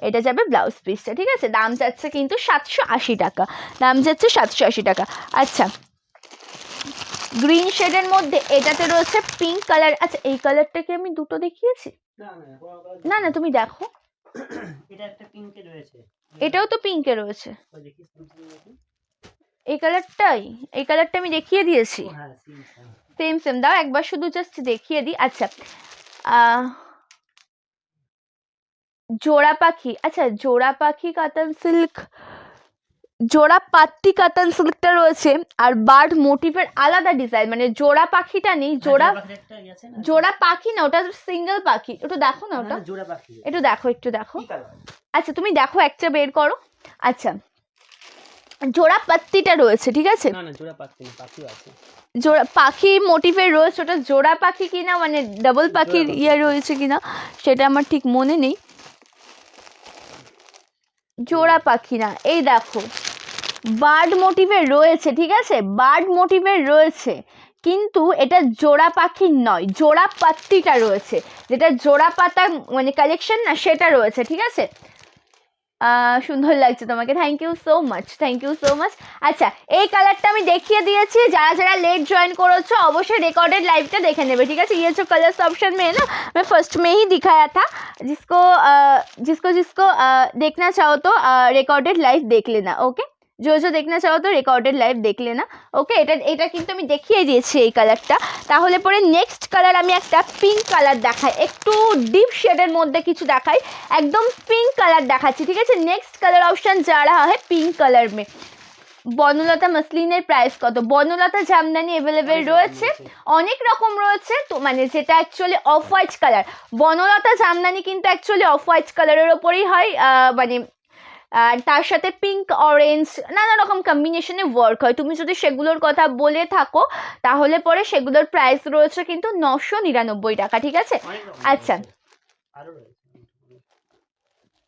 Speaker 1: এটা যাবে ব্লাউজ পিসটা। ঠিক আছে, দাম যাচ্ছে কিন্তু 780 টাকা, দাম যাচ্ছে 780 টাকা। আচ্ছা, গ্রিন শেডের মধ্যে এটাতে রয়েছে পিঙ্ক কালার। আচ্ছা, এই কালারটাকে আমি দুটো দেখিয়েছি? না না, তুমি দেখো,
Speaker 2: এটা একটা পিঙ্কে রয়েছে,
Speaker 1: এটাও তো পিঙ্কে রয়েছে।
Speaker 2: ওই দেখি সিম্পল দেখি।
Speaker 1: এই কালারটাই, এই কালারটা আমি দেখিয়ে দিয়েছি।
Speaker 2: ও হ্যাঁ, সেম
Speaker 1: সেম সেম, দাও একবার শুধু জাস্ট দেখিয়ে দিই। আচ্ছা, জোড়া পাখি, আচ্ছা জোড়া পাখি কাতান সিল্ক, জোড়া পাত্তি কাতান সিল্কটা রয়েছে। আর বার্ড মোটিভের আলাদা ডিজাইন, মানে জোড়া পাখিটা নেই, জোড়া জোড়া পাখি না, ওটা সিঙ্গেল পাখি। একটু দেখো না ওটা,
Speaker 2: জোড়া পাখি,
Speaker 1: একটু দেখো, একটু দেখো।
Speaker 2: কি কালার?
Speaker 1: আচ্ছা তুমি দেখো, একটা বের করো। আচ্ছা, জোড়া পাত্তিটা রয়েছে। ঠিক আছে,
Speaker 2: না না, জোড়া পাখি না, পাখিও আছে।
Speaker 1: জোড়া পাখি মোটিভের রয়েছে, ওটা জোড়া পাখি কিনা মানে ডাবল পাখির ইয়ে রয়েছে কিনা সেটা আমার ঠিক মনে নেই। জোড়া পাখি না, এই দেখো বার্ড মোটিভের রয়েছে। ঠিক আছে, বার্ড মোটিভের রয়েছে, কিন্তু এটা জোড়া পাখি নয়, জোড়া পাত্তিটা রয়েছে, যেটা জোড়া পাতা মানে কালেকশন না সেটা রয়েছে। ঠিক আছে, সুন্দর লাগছে তোমাকে, thank you so much, thank you so much. আচ্ছা, এই কালারটা আমি দেখিয়ে দিয়েছি, যারা যারা লেট জয়েন করেছো অবশ্যই রেकॉर्डेड लाइवটা দেখে নেবে। ঠিক আছে, ये जो कलर्स ऑप्शन में है ना, मैं फर्स्ट में ही दिखाया था, जिसको जिसको जिसको देखना चाहो तो रिकॉर्डेड लाइव देख लेना। ओके, जो जो देखना चाहो তো রেকর্ডেড লাইভ দেখ লেনা। ওকে, এটা এটা কিন্তু আমি দেখিয়ে দিয়েছি এই কালারটা। তাহলে পরে নেক্সট কালার আমি একটা পিঙ্ক কালার দেখাই, একটু ডিপ শেডের মধ্যে কিছু দেখাই, একদম পিঙ্ক কালার দেখাচ্ছি। ঠিক আছে, নেক্সট কালার অপশন যা रहा है পিঙ্ক কালার में। বনলতা মসলিনের প্রাইস কত? বনলতা জামদানি অ্যাভেলেবেল রয়েছে, অনেক রকম রয়েছে তো, মানে যেটা actually off white colour. Banalata Jamdani কিন্তু অ্যাকচুয়ালি অফ হোয়াইট কালারের ওপরেই হয়, মানে আর তার সাথে পিঙ্ক অরেঞ্জ নানা রকম কম্বিনেশনে ওয়ার্ক হয়। তুমি যদি সেগুলোর কথা বলে থাকো তাহলে পরে সেগুলোর প্রাইস রয়েছে কিন্তু 999 টাকা। ঠিক আছে, আচ্ছা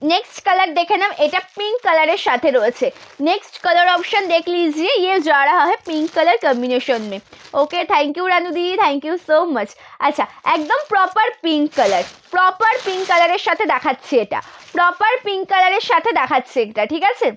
Speaker 1: नेक्स्ट कलर देखे नाम, এটা पिंक कलर साथे রয়েছে। नेक्स्ट कलर ऑप्शन देख लीजिए, ये जा रहा है पिंक कलर कॉम्बिनेशन में। Okay, thank you Ranu the, thank you so much. अच्छा, एकदम proper pink colour, proper pink colour साथे দেখাচ্ছি, এটা प्रॉपर पिंक कलर साथे দেখাচ্ছি এটা। ঠিক আছে,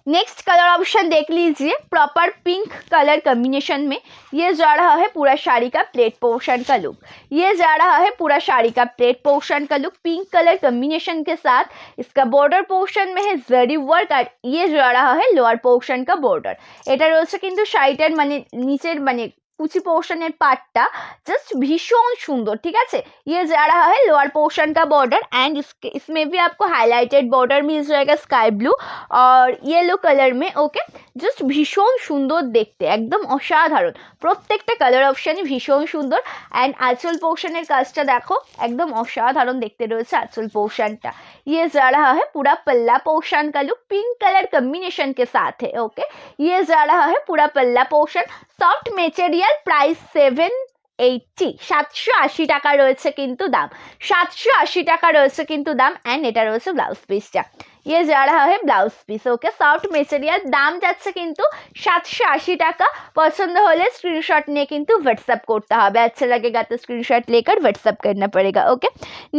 Speaker 1: नेक्स्ट कलर ऑप्शन देख लीजिए, प्रॉपर पिंक कलर कॉम्बिनेशन में ये जा रहा है पूरा साड़ी का प्लेट पोर्शन का लुक, ये जा रहा है पूरा साड़ी का प्लेट पोर्शन का लुक पिंक कलर कॉम्बिनेशन के साथ। इसका बॉर्डर पोर्शन में है जरी वर्क और ये जा रहा है लोअर पोर्शन का बॉर्डर। এটা রয়েছে কিন্তু শাড়িটার মানে নিচের মানে कुची पोर्शनर पार्टटा जस्ट भीषण सुंदर। ठीक है, ये जा रहा है लोअर पोर्शन का बॉर्डर एंड इसमें भी आपको हाईलाइटेड बॉर्डर मिल जाएगा स्काई ब्लू और येलो कलर में। ओके, जस्ट भीषण सुंदर देखते, एकदम असाधारण, प्रत्येकटा कलर ऑप्शन भीषण सुंदर एंड आंचल पोर्शनर काजटा देखो एकदम असाधारण देखते रही आंचल पोर्शनटा। ये जा रहा है पूरा पल्ला पोर्शन का लुक पिंक कलर कॉम्बिनेशन के साथ है। ओके, ये जा रहा है पूरा पल्ला पोर्शन, सॉफ्ट मटेरियल, प्राइस 780, 780 টাকা রয়েছে কিন্তু দাম, 780 টাকা রয়েছে কিন্তু দাম এন্ড এটা রয়েছে ব্লাউজ পিসটা। ये जा रहा है ব্লাউজ পিস। ওকে, সফট মেটেরিয়াল, দাম যাচ্ছে কিন্তু 780 টাকা। পছন্দ হলে স্ক্রিনশট নিয়ে কিন্তু হোয়াটসঅ্যাপ করতে হবে, अच्छा लगेगा तो स्क्रीनशॉट लेकर व्हाट्सएप करना पड़ेगा। ओके,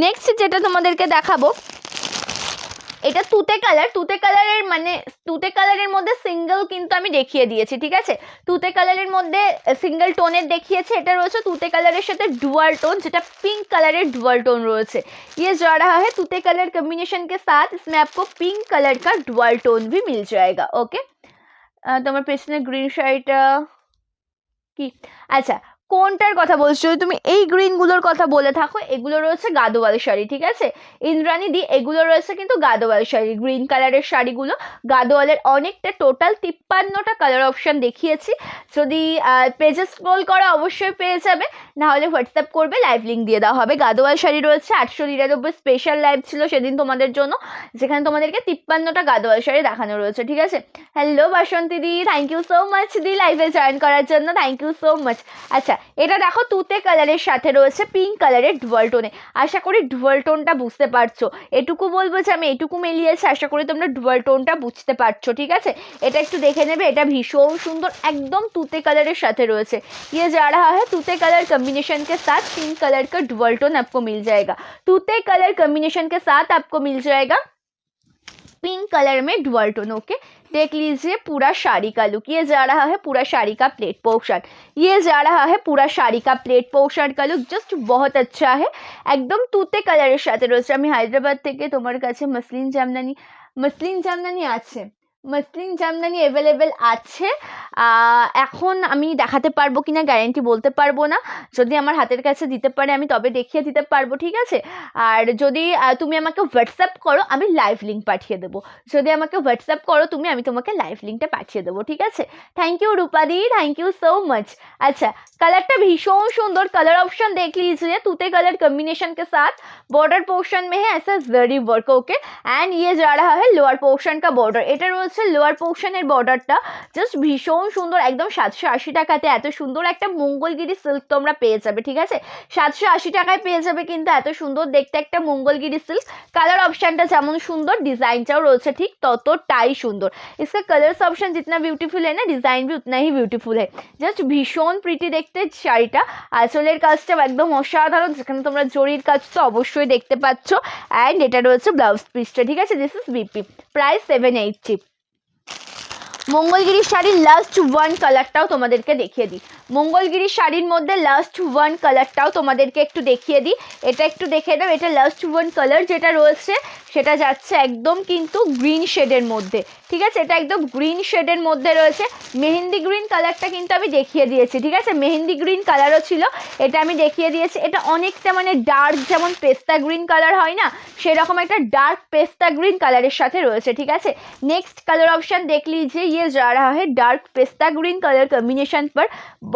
Speaker 1: नेक्स्ट যেটা তোমাদেরকে দেখাবো এটা তুতে কালার, তুতে কালারের মানে তুতে কালারের মধ্যে সিঙ্গেল কিন্তু আমি দেখিয়ে দিয়েছি। ঠিক আছে, তুতে কালারের মধ্যে সিঙ্গেল টোনের দেখিয়েছি, এটা রয়েছে তুতে কালারের সাথে ডুয়াল টোন, যেটা পিঙ্ক কালারের ডুয়াল টোन রয়েছে। ये जा रहा है তুতে कलर कॉम्बिनेशन के साथ, इसमें आपको पिंक कलर का डुअल टोन भी मिल जाएगा। ओके, তোমার পেছনে গ্রিন শাড়িটা কি? আচ্ছা, কোনটার কথা বলছো? যদি তুমি এই গ্রিনগুলোর কথা বলে থাকো, এগুলো রয়েছে গাদোয়াল শাড়ি, ঠিক আছে ইন্দ্রাণী দি, এগুলো রয়েছে কিন্তু গাদোয়াল শাড়ি, গ্রিন কালারের শাড়িগুলো গাদোয়ালের অনেকটা, টোটাল 53টা কালার অপশন দেখিয়েছি। যদি পেজে স্ক্রোল করা অবশ্যই পেয়ে যাবে, না হলে হোয়াটসঅ্যাপ করবে, লাইভ লিঙ্ক দিয়ে দেওয়া হবে। গাদোয়াল শাড়ি রয়েছে 899 স্পেশাল লাইভ ছিল সেদিন তোমাদের জন্য, যেখানে তোমাদেরকে 53টা গাদোয়াল শাড়ি দেখানো রয়েছে, ঠিক আছে। Hello Basanti di, thank you so much দি লাইভে জয়েন করার জন্য, থ্যাংক ইউ সো মাচ। আচ্ছা, এটা দেখো তুতে কালারের সাথে রয়েছে পিঙ্ক কালারের ডুয়াল টোনে। আশা করি ডুয়াল টোনটা বুঝতে পারছো। এটুকু বলবো যে আমি এটুকু মিলিয়েছি, আশা করি তোমরা ডুয়াল টোনটা বুঝতে পারছো, ঠিক আছে। এটা একটু দেখে নেবে, এটা ভীষণ সুন্দর, একদম তুতে কালারের সাথে রয়েছে। ये जा रहा है तूते कलर कम्बिनेशन के साथ, पिंक कलर का डुअल टोन आपको मिल जाएगा। तूते कलर कम्बिनेशन के साथ आपको मिल जाएगा पिंक कलर में डुअल टोन। ओके, देख लीजिए पूरा साड़ी का लुक, ये जा रहा है पूरा साड़ी का प्लेट पोर्शन, ये जा रहा है पूरा साड़ी का प्लेट पोर्शन का लुक, जस्ट बहुत अच्छा है। एकदम তুতে কালারের সাথে রয়েছে। আমি হায়দ্রাবাদ থেকে তোমার কাছে মসলিন জামদানি আছে, মসলিন জামদানি অ্যাভেলেবেল আছে। এখন আমি দেখাতে পারবো কিনা গ্যারেন্টি বলতে পারবো না, যদি আমার হাতের কাছে দিতে পারে আমি তবে দেখিয়ে দিতে পারবো, ঠিক আছে। আর যদি তুমি আমাকে হোয়াটসঅ্যাপ করো, আমি লাইভ লিঙ্ক পাঠিয়ে দেবো। যদি আমাকে হোয়াটসঅ্যাপ করো তুমি, আমি তোমাকে লাইভ লিঙ্কটা পাঠিয়ে দেবো, ঠিক আছে। থ্যাংক ইউ রূপাদি, থ্যাংক ইউ সো মাচ। अच्छा, कलरটা भीषण सुंदर, कलर ऑप्शन देख लीजिए, तूते कलर कॉम्बिनेशन के साथ बॉर्डर पोर्शन में है ऐसा जरी वर्क। ओके, एंड ये जा रहा है लोअर पोर्शन का बॉर्डर, এটা রয়েছে লোয়ার পোর্শনের বর্ডারটা, জাস্ট ভীষণ সুন্দর, একদম 780 টাকাতে এত সুন্দর একটা মঙ্গলগিরি সিল্ক তোমরা পেয়ে যাবে, ঠিক আছে। 780 টাকায় পেয়ে যাবে কিন্তু এত সুন্দর দেখতে একটা মঙ্গলগিরি সিল্ক। কালার অপশনটা যেমন সুন্দর, ডিজাইনটাও রয়েছে ঠিক ততটাই সুন্দর। इसका कलर्स ऑप्शन जितना ब्यूटीफुल है ना, डिजाइन भी उतना ही ब्यूटीफुल है। জাস্ট ভীষণ প্রিটি দেখতে শাড়িটা। আঁচলের কাজটা একদম অসাধারণ, যেখানে তোমরা জরির কাজ তো অবশ্যই দেখতে পাচ্ছ। অ্যান্ড এটা রয়েছে ব্লাউজ পিসটা, ঠিক আছে। This is BP, price 780। Mangalagiri শাড়ির লাস্ট ওয়ান কালারটাও তোমাদেরকে দেখিয়ে দিই। মঙ্গলগিরি শাড়ির মধ্যে লাস্ট ওয়ান কালারটাও তোমাদেরকে একটু দেখিয়ে দিই। এটা একটু দেখে দাও, এটা লাস্ট ওয়ান কালার যেটা রয়েছে সেটা যাচ্ছে একদম কিন্তু গ্রিন শেডের মধ্যে, ঠিক আছে। এটা একদম গ্রিন শেডের মধ্যে রয়েছে। মেহেন্দি গ্রিন কালারটা কিন্তু আমি দেখিয়ে দিয়েছি, ঠিক আছে। মেহেন্দি গ্রিন কালারও ছিল, এটা আমি দেখিয়ে দিয়েছি। এটা অনেকটা মানে ডার্ক, যেমন পেস্তা গ্রিন কালার হয় না, সেরকম একটা ডার্ক পেস্তা গ্রিন কালারের সাথে রয়েছে, ঠিক আছে। नेक्स्ट कलर ऑप्शन देख लीजिए, ये जा रहा है dark pista green colour combination पर,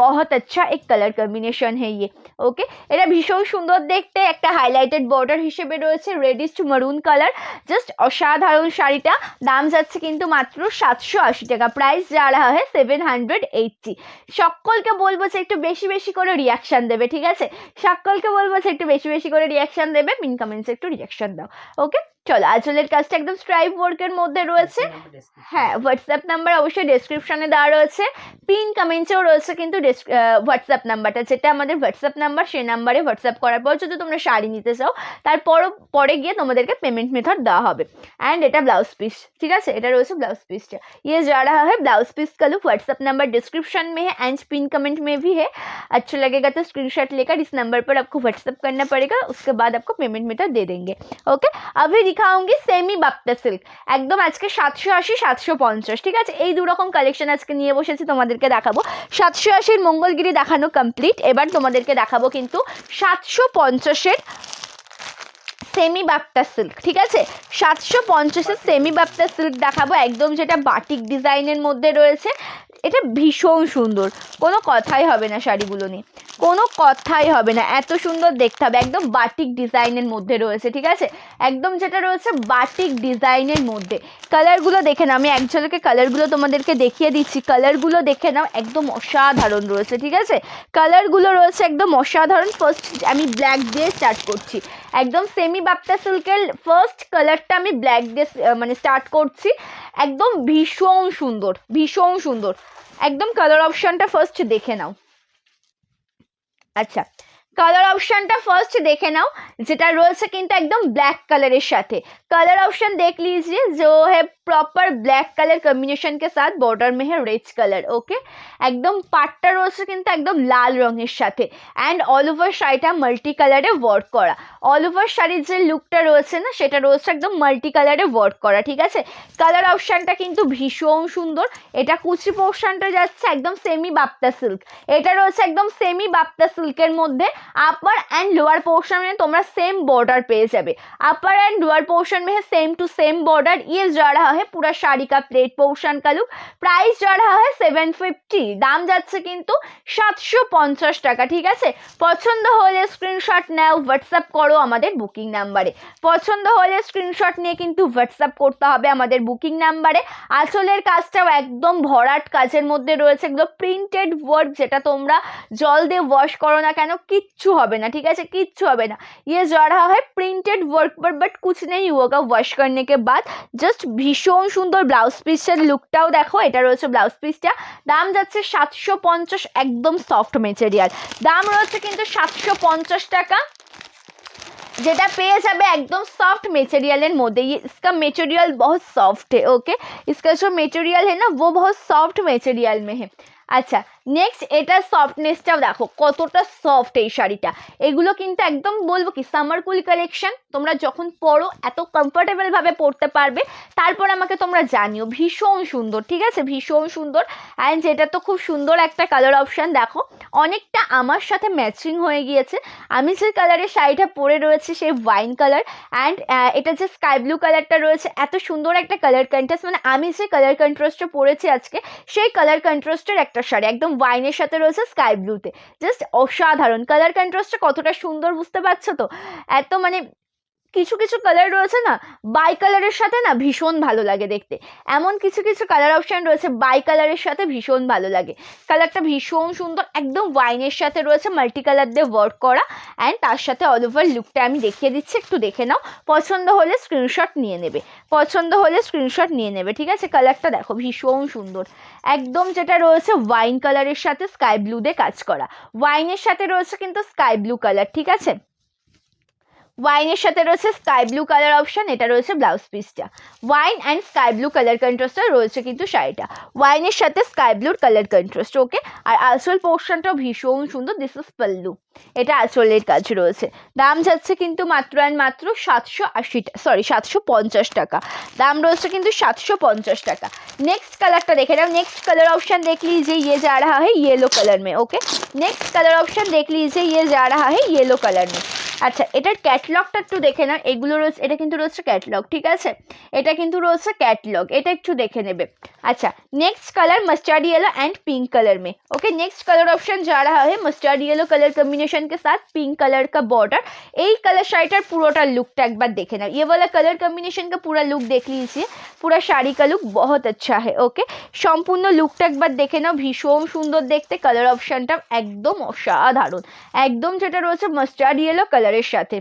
Speaker 1: बहुत अच्छा एक कलर कॉम्बिनेशन है ये। ओके, এটা ভীষণ সুন্দর দেখতে, একটা হাইলাইটেড বর্ডার হিসেবে রয়েছে, reddish to maroon colour, just অসাধারণ শাড়িটা। দাম যাচ্ছে কিন্তু মাত্র 780 টাকা, প্রাইস যা रहा है 780। সকলকে বলবো যে একটু বেশি বেশি করে রিয়াকশন দেবে, ঠিক আছে। সকলকে বলবো যে একটু বেশি বেশি করে রিয়াকশন দেবে, পিন কমেন্টসে একটু রিয়াকশন দাও। ওকে, চলো, আঁচলের কাজটা একদম স্ট্রাইপ ওয়ার্কের মধ্যে রয়েছে। হ্যাঁ, হোয়াটসঅ্যাপ নাম্বার অবশ্যই ডেসক্রিপশনে দেওয়া রয়েছে, পিন কমেন্টসেও রয়েছে কিন্তু হোয়াটসঅ্যাপ নাম্বারটা, যেটা আমাদের হোয়াটসঅ্যাপ নাম্বার, সেই নাম্বারে হোয়াটসঅ্যাপ করার পর যদি তোমরা শাড়ি নিতে চাও, তারপর পরে গিয়ে তোমাদেরকে পেমেন্ট মেথড দেওয়া হবে। অ্যান্ড এটা ব্লাউজ পিস, ঠিক আছে, এটা রয়েছে ব্লাউজ পিসটা। ये जा रहा है ब्लाउज पीस का लुक, व्हाट्सअप नंबर डिस्क्रिप्शन में है एंड पिन कमेंट में भी है। अच्छा लगेगा तो स्क्रीनशॉट लेकर इस नंबर पर आपको व्हाट्सअप करना पड़ेगा, उसके बाद आपको पेमेंट मेथड दे देंगे। ओके, अभी दिखाऊंगी सेमी बाप्ता सिल्क, একদম আজকে 780 750, ঠিক আছে। এই দু রকম কালেকশন আজকে নিয়ে বসেছি, তোমাদেরকে দেখাবো। 780 মঙ্গলগিরি দেখানো কমপ্লিট, এবার তোমাদেরকে দেখাবো কিন্তু 750-এর সেমি বাপ্তা সিল্ক, ঠিক আছে। 750-এর সেমি বাপ্তা সিল্ক দেখাবো, একদম যেটা বাটিক ডিজাইনের মধ্যে রয়েছে। এটা ভীষণ সুন্দর, কোনো কথাই হবে না শাড়িগুলো নিয়ে, কোনো কথাই হবে না, এত সুন্দর দেখতে হবে। একদম বাটিক ডিজাইনের মধ্যে রয়েছে, ঠিক আছে, একদম যেটা রয়েছে বাটিক ডিজাইনের মধ্যে। কালারগুলো দেখে নাও, আমি এক ঝলকে কালারগুলো তোমাদেরকে দেখিয়ে দিচ্ছি, কালারগুলো দেখে নাও, একদম অসাধারণ রয়েছে, ঠিক আছে। কালারগুলো রয়েছে একদম অসাধারণ। ফার্স্ট আমি ব্ল্যাক দিয়ে স্টার্ট করছি, একদম সেমি বাপ্তা সিল্কের ফার্স্ট কালারটা আমি ব্ল্যাক দিয়ে মানে স্টার্ট করছি। একদম ভীষণ সুন্দর, ভীষণ সুন্দর, একদম কালার অপশনটা ফার্স্ট দেখে নাও। আচ্ছা, কালার অপশনটা ফার্স্ট দেখে নাও, যেটা রয়েছে কিন্তু একদম ব্ল্যাক কালারের সাথে। कलर ऑप्शन देख लीजिए जो है प्रॉपर ब्लैक कलर कॉम्बिनेशन के साथ बॉर्डर में है रेड कलर। ओके, একদম পাটটা রয়েছে কিন্তু একদম লাল রঙের সাথে অ্যান্ড অল ওভার শাড়িটা মাল্টি কালারে ওয়ার্ক করা। অল ওভার শাড়ির যে লুকটা রয়েছে না সেটা রয়েছে একদম মাল্টি কালারে ওয়ার্ক করা, ঠিক আছে। কালার অপশনটা কিন্তু ভীষণ সুন্দর। এটা কুচি পোর্শনটা যাচ্ছে একদম সেমি বাপ্তা সিল্ক, এটা রয়েছে একদম সেমি বাপ্তা সিল্কের মধ্যে। अपर एंड लोअर पोर्शन में तुम्हारा सेम बॉर्डर पेज जाबे। अपर एंड लोअर पोर्शन में है सेम टू सेम बॉर्डर। ये जा रहा है पूरा शाड़ी का प्लेट पोर्शन का लुक। प्राइस जा रहा है 750, दाम যাচ্ছে কিন্তু 750 টাকা, ঠিক আছে। পছন্দ হলে স্ক্রিনশট নাও, হোয়াটসঅ্যাপ করো আমাদের বুকিং নাম্বারে। পছন্দ হলে স্ক্রিনশট নিয়ে কিন্তু হোয়াটসঅ্যাপ করতে হবে আমাদের বুকিং নাম্বারে। আঁচলের কাজটাও একদম ভরাট কাজের মধ্যে রয়েছে, একদম প্রিন্টেড ওয়ার্ক, যেটা তোমরা জল দিয়ে ওয়াশ করো না কেন কিচ্ছু হবে না, ঠিক আছে, কিচ্ছু হবে না। ये जा रहा है प्रिंटेड वर्क पर, बट कुछ नहीं होगा वॉश करने के बाद। জাস্ট ভীষণ সুন্দর ব্লাউজ পিসের লুকটাও দেখো, এটা রয়েছে ব্লাউজ পিসটা। দাম যাচ্ছে 750, একদম সফট মেটেরিয়াল। দাম রয়েছে কিন্তু 750 টাকা, যেটা পেয়ে যাবে একদম সফট মেটেरियल মধ্যে। इसका मटेरियल बहुत सॉफ्ट है। ओके, इसका जो मटेरियल है ना वो बहुत सॉफ्ट मटेरियल में है। আচ্ছা, নেক্সট এটার সফটনেসটাও দেখো কতটা সফট এই শাড়িটা। এগুলো কিন্তু একদম বলবো কি সামার কুল কালেকশন, তোমরা যখন পরো এত কমফোর্টেবল ভাবে পরতে পারবে। তারপর আমাকে তোমরা জানিও, ভীষণ সুন্দর, ঠিক আছে, ভীষণ সুন্দর। অ্যান্ড এটা তো খুব সুন্দর একটা কালার অপশন, দেখো অনেকটা আমার সাথে ম্যাচিং হয়ে গিয়েছে। আমি যে কালারের শাড়িটা পরে রয়েছে সেই ওয়াইন কালার, অ্যান্ড এটা যে স্কাই ব্লু কালারটা রয়েছে, এত সুন্দর একটা কালার কন্ট্রাস্ট, মানে আমি যে কালার কন্ট্রাস্টটা পরেছি আজকে সেই কালার কন্ট্রাস্টের একটা শাড়ি, একদম ওয়াইনের সাথে রয়েছে স্কাই ব্লুতে। জাস্ট অসাধারণ কালার কন্ট্রাস্টটা কতটা সুন্দর, বুঝতে পারছো তো? এত মানে কিছু কিছু কালার রয়েছে না বাই কালারের সাথে না ভীষণ ভালো লাগে দেখতে, এমন কিছু কিছু কালার অপশন রয়েছে বাই কালারের সাথে ভীষণ ভালো লাগে। কালারটা ভীষণ সুন্দর, একদম ওয়াইনের সাথে রয়েছে মাল্টি কালার দিয়ে ওয়ার্ক করা, অ্যান্ড তার সাথে অল ওভার লুকটা আমি দেখিয়ে দিচ্ছি, একটু দেখে নাও। পছন্দ হলে স্ক্রিনশট নিয়ে নেবে, পছন্দ হলে স্ক্রিনশট নিয়ে নেবে, ঠিক আছে। কালারটা দেখো ভীষণ সুন্দর, একদম যেটা রয়েছে ওয়াইন কালারের সাথে স্কাই ব্লু দিয়ে কাজ করা। ওয়াইনের সাথে রয়েছে কিন্তু স্কাই ব্লু কালার, ঠিক আছে, ওয়াইনের সাথে রয়েছে স্কাই ব্লু কালার অপশন। এটা রয়েছে ব্লাউজ পিসটা, wine and sky blue colour কন্ট্রাস্টটা রয়েছে কিন্তু শাড়িটা ওয়াইনের সাথে স্কাই ব্লুর কালার কন্ট্রাস্ট। ওকে, আর আঁচল পোর্শনটাও ভীষণ সুন্দর, দিস ইজ পল্লু, এটা আঁচলের কাজ রয়েছে। দাম যাচ্ছে কিন্তু মাত্র অ্যান্ড মাত্র 750 টাকা। दाम রয়েছে কিন্তু 750 টাকা। नेक्स्ट कलरটা দেখে নাও। नेक्स्ट कलर ऑप्शन देख लीजिए, ये जा रहा है येलो कलर में। ओके, नेक्स्ट कलर ऑप्शन देख लीजिए, ये जा रहा है येलो कलर में। আচ্ছা, এটার ক্যাটলগটা একটু দেখে নাও। এগুলো রয়েছে, এটা কিন্তু রয়েছে ক্যাটলগ, ঠিক আছে, এটা কিন্তু রয়েছে ক্যাটলগ, এটা একটু দেখে নেবে। अच्छा, next colour mustard yellow and pink colour में। ओके, नेक्स्ट कलर ऑप्शन जा रहा है मस्टर्ड येलो कलर कॉम्बिनेशन के साथ पिंक कलर का बॉर्डर। এই কালার শাড়িটার পুরোটা লুকটা একবার দেখে নাও। ये वाला कलर कॉम्बिनेशन का पूरा लुक देख लीजिए, पूरा শাড়ি का लुक बहुत अच्छा है। ओके, সম্পূর্ণ লুকটা একবার দেখে নাও, ভীষণ সুন্দর দেখতে। কালার অপশনটা একদম অসাধারণ, একদম যেটা রয়েছে মাস্টার্ড येलो কালারের সাথে।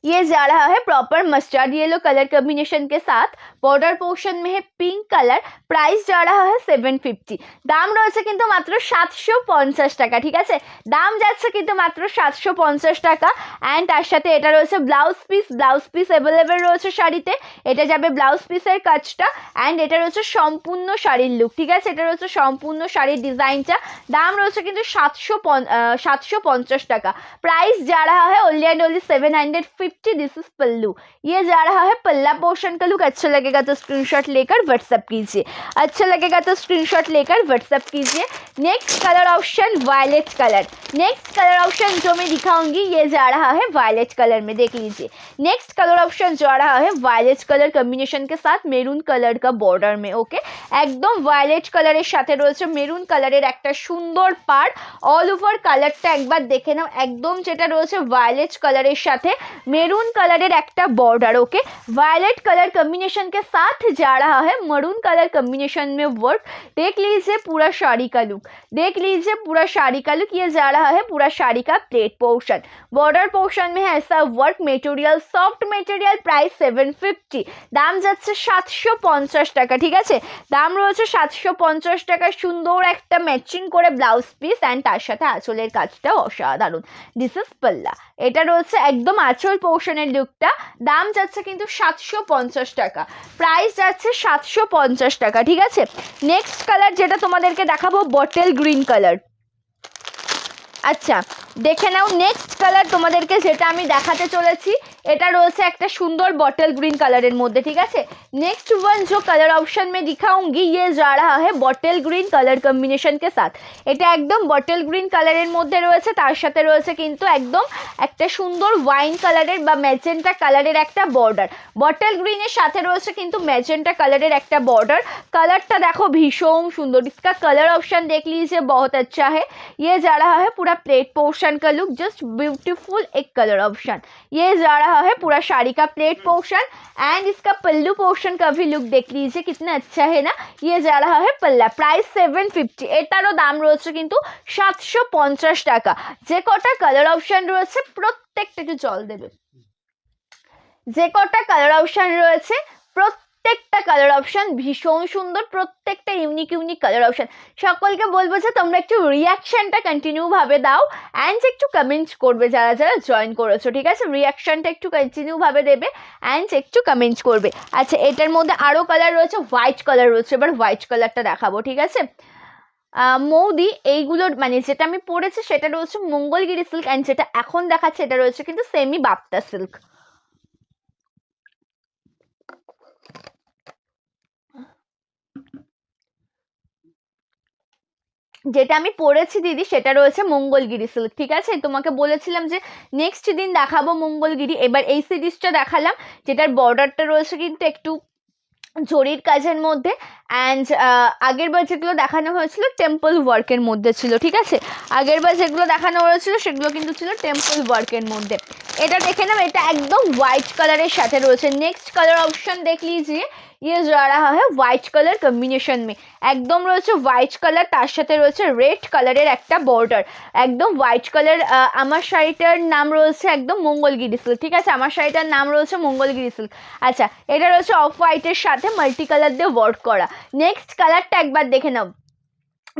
Speaker 1: ये जा रहा है proper mustard yellow colour combination के साथ, बॉर्डर पोर्शन में है पिंक कलर। प्राइस जा रहा है 750, दाम রয়েছে কিন্তু মাত্র 750 টাকা, ঠিক আছে, দাম যাচ্ছে কিন্তু মাত্র 750 টাকা। অ্যান্ড তার সাথে এটা রয়েছে blouse piece, blouse piece available রয়েছে শাড়িতে। এটা যাবে ব্লাউজ পিসের কাজটা, অ্যান্ড এটা রয়েছে সম্পূর্ণ শাড়ির লুক, ঠিক আছে, এটা রয়েছে সম্পূর্ণ শাড়ির ডিজাইনটা। দাম রয়েছে কিন্তু 750 টাকা। प्राइस जा रहा है only and only 750। This is pallu, ये जा रहा है पल्ला पोर्शन का लुक। अच्छा लगेगा तो स्क्रीनशॉट लेकर व्हाट्सएप कीजिए, अच्छा लगेगा तो स्क्रीनशॉट लेकर व्हाट्सएप कीजिए। Next colour option violet colour. Next colour option जो मैं दिखाऊंगी ये जा रहा है वायलेट कलर में, देख लीजिए। नेक्स्ट कलर ऑप्शन जा रहा है वायलेट कलर कॉम्बिनेशन के साथ मेरून कलर का बॉर्डर में। ओके, একদম ভায়োলেট কালারের সাথে রয়েছে মেরুন কালারের একটা সুন্দর পাড়। অল ওভার কালারটা একবার দেখে নাও, একদম যেটা রয়েছে ভায়োলেট কালারের সাথে मेरून कलर একটা border okay violet colour combination के साथ जा रहा है मरून कलर कॉम्बिनेशन में वर्क। देख लीजिए पूरा साड़ी का लुक, देख लीजिए पूरा साड़ी का लुक, ये जा रहा है पूरा साड़ी का प्लेट पोर्शन, बॉर्डर पोर्शन में है ऐसा work material, soft material, price 750, দাম যাচ্ছে 750 টাকা। ঠিক আছে, দাম রয়েছে 750 টাকা। সুন্দর একটা ম্যাচিং করে ব্লাউজ পিস অ্যান্ড তার সাথে আঁচলের কাজটাও অসাধারণ। দিস ইজ পাল্লা, এটা রয়েছে একদম আঁচল পোর্শনের লুকটা। দাম যাচ্ছে কিন্তু 750 টাকা, প্রাইস যাচ্ছে 750 টাকা। ঠিক আছে, নেক্সট কালার যেটা তোমাদেরকে দেখাবো বটল গ্রিন কালার। আচ্ছা দেখে নাও নেক্সট কালার তোমাদেরকে যেটা আমি দেখাতে চলেছি, এটা রয়েছে একটা সুন্দর বটল গ্रीन कलर মধ্যে। ঠিক আছে, नेक्स्ट वन जो कलर ऑप्शन में दिखाऊंगी ये जा रहा है बॉटल ग्रीन कलर कॉम्बिनेशन के साथ। এটা একদম বটল গ্রিন কালারের মধ্যে রয়েছে, তার সাথে রয়েছে কিন্তু একদম একটা সুন্দর ওয়াইন কালারের বা ম্যাজেন্টা কালারের একটা বর্ডার। বটল গ্রিনের সাথে রয়েছে কিন্তু ম্যাজেন্টা কালারের একটা বর্ডার। কালারটা দেখো ভীষণ সুন্দর, इसका कलर ऑप्शन देख लीजिए बहुत अच्छा है। ये जा रहा है पूरा प्लेट पोर्शन का लुक, जस्ट ब्यूटीफुल एक कलर ऑप्शन। ये जा रहा है पूरा साड़ी का प्लेट पोर्शन एंड इसका पल्लू पोर्शन का भी लुक देख लीजिए कितना अच्छा है ना। ये जा रहा है पल्ला, प्राइस 750, এটারও দাম রয়েছে কিন্তু 750 টাকা। যে কটা কালার অপশন রয়েছে প্রত্যেকটা একটু জল দেবে, যে কটা কালার অপশন রয়েছে প্রত্যেকটা কালার অপশন ভীষণ সুন্দর, প্রত্যেকটা ইউনিক ইউনিক কালার অপশন। সকলকে বলবো যে তোমরা একটু রিয়াকশনটা কন্টিনিউ ভাবে দাও অ্যান্ড একটু কমেন্টস করবে যারা যারা জয়েন করেছো। ঠিক আছে, রিয়াকশনটা একটু কন্টিনিউ ভাবে দেবে অ্যান্ড একটু কমেন্টস করবে। আচ্ছা এটার মধ্যে আরও কালার রয়েছে, হোয়াইট কালার রয়েছে, এবার হোয়াইট কালারটা দেখাবো। ঠিক আছে, মৌদি এইগুলোর মানে যেটা আমি পরেছি সেটা রয়েছে মঙ্গলগিরি সিল্ক অ্যান্ড যেটা এখন দেখাচ্ছে এটা রয়েছে কিন্তু সেমি বাপ্তা সিল্ক। যেটা আমি পরেছি দিদি সেটা রয়েছে মঙ্গলগিরি সিল্ক। ঠিক আছে, তোমাকে বলেছিলাম যে নেক্সট দিন দেখাবো মঙ্গলগিরি, এবার এই সিরিজটা দেখালাম যেটার বর্ডারটা রয়েছে কিন্তু একটু জরির কাজের মধ্যে অ্যান্ড আগের বার যেগুলো দেখানো হয়েছিল টেম্পল ওয়ার্কের মধ্যে ছিল। ঠিক আছে, আগের বার যেগুলো দেখানো হয়েছিল সেগুলো কিন্তু ছিল টেম্পল ওয়ার্কের মধ্যে। এটা দেখে নাও, এটা একদম হোয়াইট কালারের সাথে রয়েছে। নেক্সট কালার অপশন देख लीजिए, ये जा रहा है হোয়াইট কালার কম্বিনেশন में, একদম রয়েছে হোয়াইট কালার, তার সাথে রয়েছে রেড কালারের একটা বর্ডার, একদম হোয়াইট কালার। আমার শাড়িটার নাম রয়েছে একদম মঙ্গলগিরি সিল্ক। ঠিক আছে, আমার শাড়িটার নাম রয়েছে মঙ্গলগিরি সিল্ক। আচ্ছা এটা রয়েছে অফ হোয়াইটের সাথে মাল্টি কালার দিয়ে ওয়ার্ক করা। নেক্সট কালারটা একবার দেখে নাও,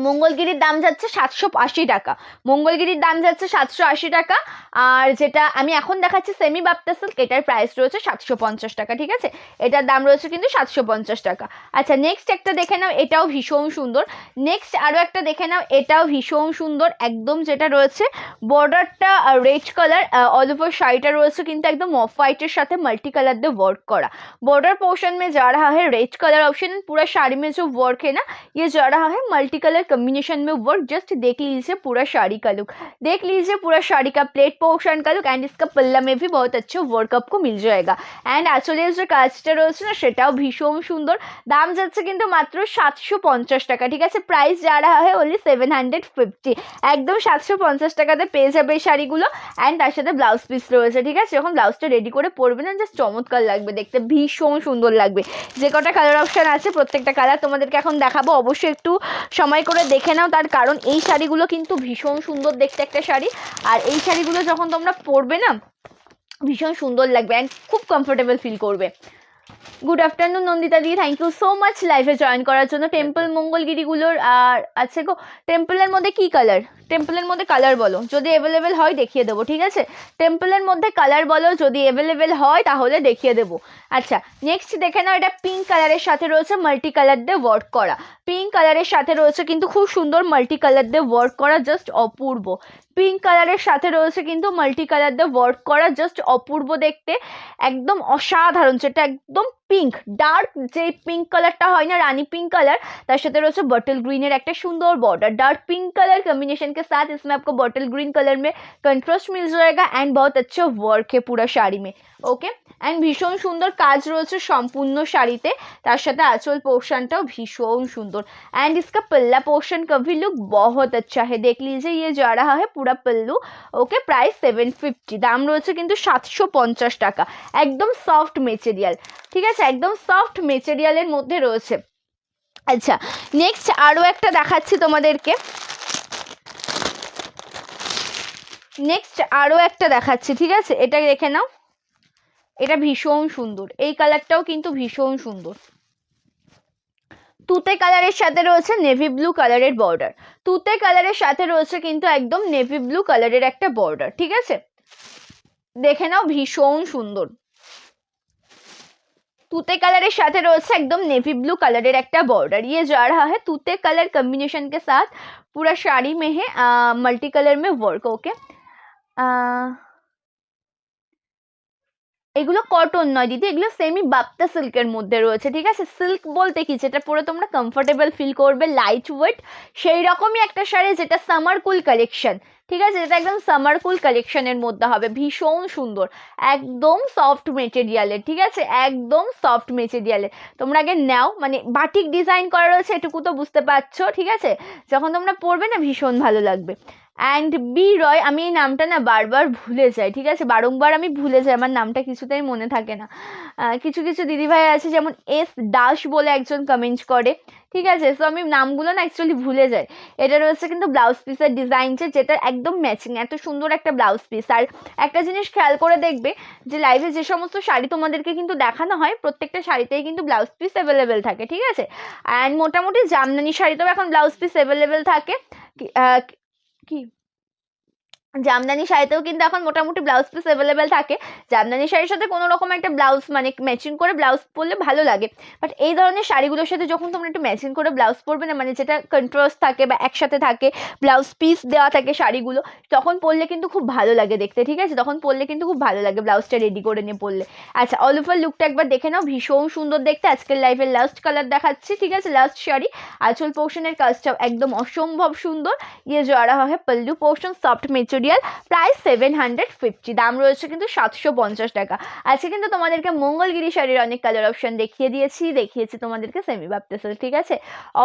Speaker 1: মঙ্গলগিরির দাম যাচ্ছে 780 টাকা, মঙ্গলগিরির দাম যাচ্ছে 780 টাকা। আর যেটা আমি এখন দেখাচ্ছি সেমি বাপ্তা সিল্ক, এটার প্রাইস রয়েছে 750 টাকা। ঠিক আছে, এটার দাম রয়েছে কিন্তু 750 টাকা। আচ্ছা নেক্সট একটা দেখে নাও, এটাও ভীষণ সুন্দর। নেক্সট আরও একটা দেখে নাও, এটাও ভীষণ সুন্দর, একদম যেটা রয়েছে বর্ডারটা রেড কালার, অল ওভার শাড়িটা রয়েছে কিন্তু একদম অফ হোয়াইটের সাথে মাল্টি कलर दे वर्क करा। बॉर्डर पोर्शन में जा रहा है रेड कलर ऑप्शन, पूरा साड़ी में जो वर्क है ना ये जा रहा है मल्टी कलर कॉम्बिनेशन में वर्क। जस्ट देख लीजिए पूरा साड़ी का लुक, देख लीजिए पूरा साड़ी का प्लेट पोर्शन का लुक एंड इसका पल्ला में भी बहुत अच्छा वर्क आपको मिल जाएगा। एंड आँचलेर जो काजटा রয়েছে না সেটাও ভীষণ সুন্দর। দাম যাচ্ছে কিন্তু মাত্র 750 টাকা। ঠিক আছে, প্রাইস যা रहा है ओनली 750, একদম 750 টাকাতে পেয়ে যাবে এই শাড়িগুলো অ্যান্ড তার সাথে ব্লাউজ পিস রয়েছে। ঠিক আছে, যখন ব্লাউজটা রেডি করে পরবে না জাস্ট চমৎকার লাগবে দেখতে, ভীষণ সুন্দর লাগবে। যে কটা কালার অপশান আছে প্রত্যেকটা কালার তোমাদেরকে এখন দেখাবো, অবশ্যই একটু সময় করে দেখে নাও, তার কারণ এই শাড়িগুলো কিন্তু ভীষণ সুন্দর দেখতে একটা শাড়ি। আর এই শাড়িগুলো যখন তোমরা পরবে না ভীষণ সুন্দর লাগবে অ্যান্ড খুব কমফোর্টেবল ফিল করবে। গুড আফটারনুন নন্দিতা দি, থ্যাংক ইউ সো মাচ লাইভে জয়েন করার জন্য। টেম্পল মঙ্গলগিরিগুলোর আর আছে গো, টেম্পলের মধ্যে কি কালার, টেম্পলের মধ্যে কালার বলো, যদি অ্যাভেলেবেল হয় দেখিয়ে দেবো। ঠিক আছে, টেম্পলের মধ্যে কালার বলো, যদি অ্যাভেলেবেল হয় তাহলে দেখিয়ে দেবো। আচ্ছা নেক্সট দেখে নাও, এটা পিঙ্ক কালারের সাথে রয়েছে মাল্টি কালার দিয়ে ওয়ার্ক করা, পিঙ্ক কালারের সাথে রয়েছে কিন্তু খুব সুন্দর মাল্টি কালার দিয়ে ওয়ার্ক করা, জাস্ট অপূর্ব। পিঙ্ক কালারের সাথে রয়েছে কিন্তু মাল্টি কালার দিয়ে ওয়ার্ক করা, জাস্ট অপূর্ব দেখতে, একদম অসাধারণ। সেটা একদম পিঙ্ক, ডার্ক যে পিঙ্ক কালারটা হয় না রানী পিঙ্ক কালার, তার সাথে রয়েছে বটল গ্রিনের একটা সুন্দর border. Dark pink colour combination के साथ इसमें आपको बॉटल ग्रीन कलर में कंट्रास्ट मिल जाएगा एंड बहुत अच्छा वर्क है पूरा साड़ी में, ওকে, অ্যান্ড ভীষণ সুন্দর কাজ রয়েছে সম্পূর্ণ শাড়িতে, তার সাথে আঁচল পোर्शनটাও ভীষণ সুন্দর। एंड इसका पल्ला पोर्शन का भी लुक बहुत अच्छा है, देख लीजिए ये जा रहा है पूरा पल्लू। ओके, प्राइस 750, দাম রয়েছে কিন্তু 750 টাকা। একদম সফট মেটেরিয়াল, ঠিক আছে, একদম সফট মেটেরিয়ালের মধ্যে রয়েছে। আচ্ছা, নেক্সট আরও একটা দেখাচ্ছি তোমাদেরকে, ঠিক আছে, এটা দেখে নাও, এটা ভীষণ সুন্দর, এই কালারটাও কিন্তু ভীষণ সুন্দর। তুতে কালারের সাথে রয়েছে নেভি ব্লু কালারের বর্ডার, তুতে কালারের সাথে রয়েছে কিন্তু একদম নেভি ব্লু কালারের একটা বর্ডার, ঠিক আছে, দেখে নাও ভীষণ সুন্দর। तूते कलर साथ रही एकदम नेवी ब्लू कलर एक बॉर्डर, ये जा रहा है तूते कलर कॉम्बिनेशन के साथ, पूरा साड़ी में है मल्टी कलर में वर्क। ओके, এগুলো কটন নয় দিদি, এগুলো সেমি বাপ্তা সিল্কের মধ্যে রয়েছে, ঠিক আছে। সিল্ক বলতে কি, যেটা পরে তোমরা কমফোর্টেবল ফিল করবে, লাইট ওয়েট, সেই রকমই একটা শাড়ি যেটা সামার কুল কালেকশন, ঠিক আছে, যেটা একদম সামার কুল কালেকশনের মধ্যে হবে, ভীষণ সুন্দর, একদম সফট মেটেরিয়ালের, ঠিক আছে, একদম সফট মেটেরিয়ালের। তোমরা আগে নাও, মানে বাটিক ডিজাইন করা রয়েছে এটুকু তো বুঝতে পারছো, ঠিক আছে, যখন তোমরা পরবে না ভীষণ ভালো লাগবে। অ্যান্ড বি রয়, আমি এই নামটা না বারবার ভুলে যাই, ঠিক আছে, বারংবার আমি ভুলে যাই, আমার নামটা কিছুতেই মনে থাকে না। কিছু কিছু দিদিভাই আছে যেমন এস দাস বলে একজন কমেন্ট করে, ঠিক আছে, সো আমি নামগুলো না অ্যাকচুয়ালি ভুলে যাই। এটা রয়েছে কিন্তু ব্লাউজ পিসের ডিজাইনটা, যেটা একদম ম্যাচিং, এত সুন্দর একটা ব্লাউজ পিস। আর একটা জিনিস খেয়াল করে দেখবে যে লাইভে যে সমস্ত শাড়ি তোমাদেরকে কিন্তু দেখানো হয়, প্রত্যেকটা শাড়িতেই কিন্তু ব্লাউজ পিস অ্যাভেলেবেল থাকে, ঠিক আছে। অ্যান্ড মোটামুটি জামদানি শাড়িতেও এখন ব্লাউজ পিস অ্যাভেলেবেল থাকে, কি জামদানি শাড়িতেও কিন্তু এখন মোটামুটি ব্লাউজ পিস অ্যাভেলেবেল থাকে। জামদানি শাড়ির সাথে কোনো রকম একটা ব্লাউজ মানে ম্যাচিং করে ব্লাউজ পরলে ভালো লাগে, বাট এই ধরনের শাড়িগুলোর সাথে যখন তোমরা একটু ম্যাচিং করে ব্লাউজ পরবে না, মানে যেটা কন্ট্রাস্ট থাকে বা একসাথে থাকে, ব্লাউজ পিস দেওয়া থাকে শাড়িগুলো, তখন পরলে কিন্তু খুব ভালো লাগে দেখতে, ঠিক আছে, তখন পরলে কিন্তু খুব ভালো লাগে ব্লাউজটা রেডি করে নিয়ে পরলে। আচ্ছা, অল ওভার লুকটা একবার দেখে নাও, ভীষণ সুন্দর দেখতে। আজকের লাইভের লাস্ট কালার দেখাচ্ছি, ঠিক আছে, লাস্ট শাড়ি, আঁচল পোর্শনের কাজটাও একদম অসম্ভব সুন্দর। ইয়ে যা রাহা হ্যায় pallu portion, soft material, price 750, দাম রয়েছে কিন্তু 750 টাকা। আজকে কিন্তু তোমাদেরকে মঙ্গলগিরি শাড়ির অনেক কালার অপশন দেখিয়েছি তোমাদেরকে সেমি বাপ্তা সিল্ক, ঠিক আছে।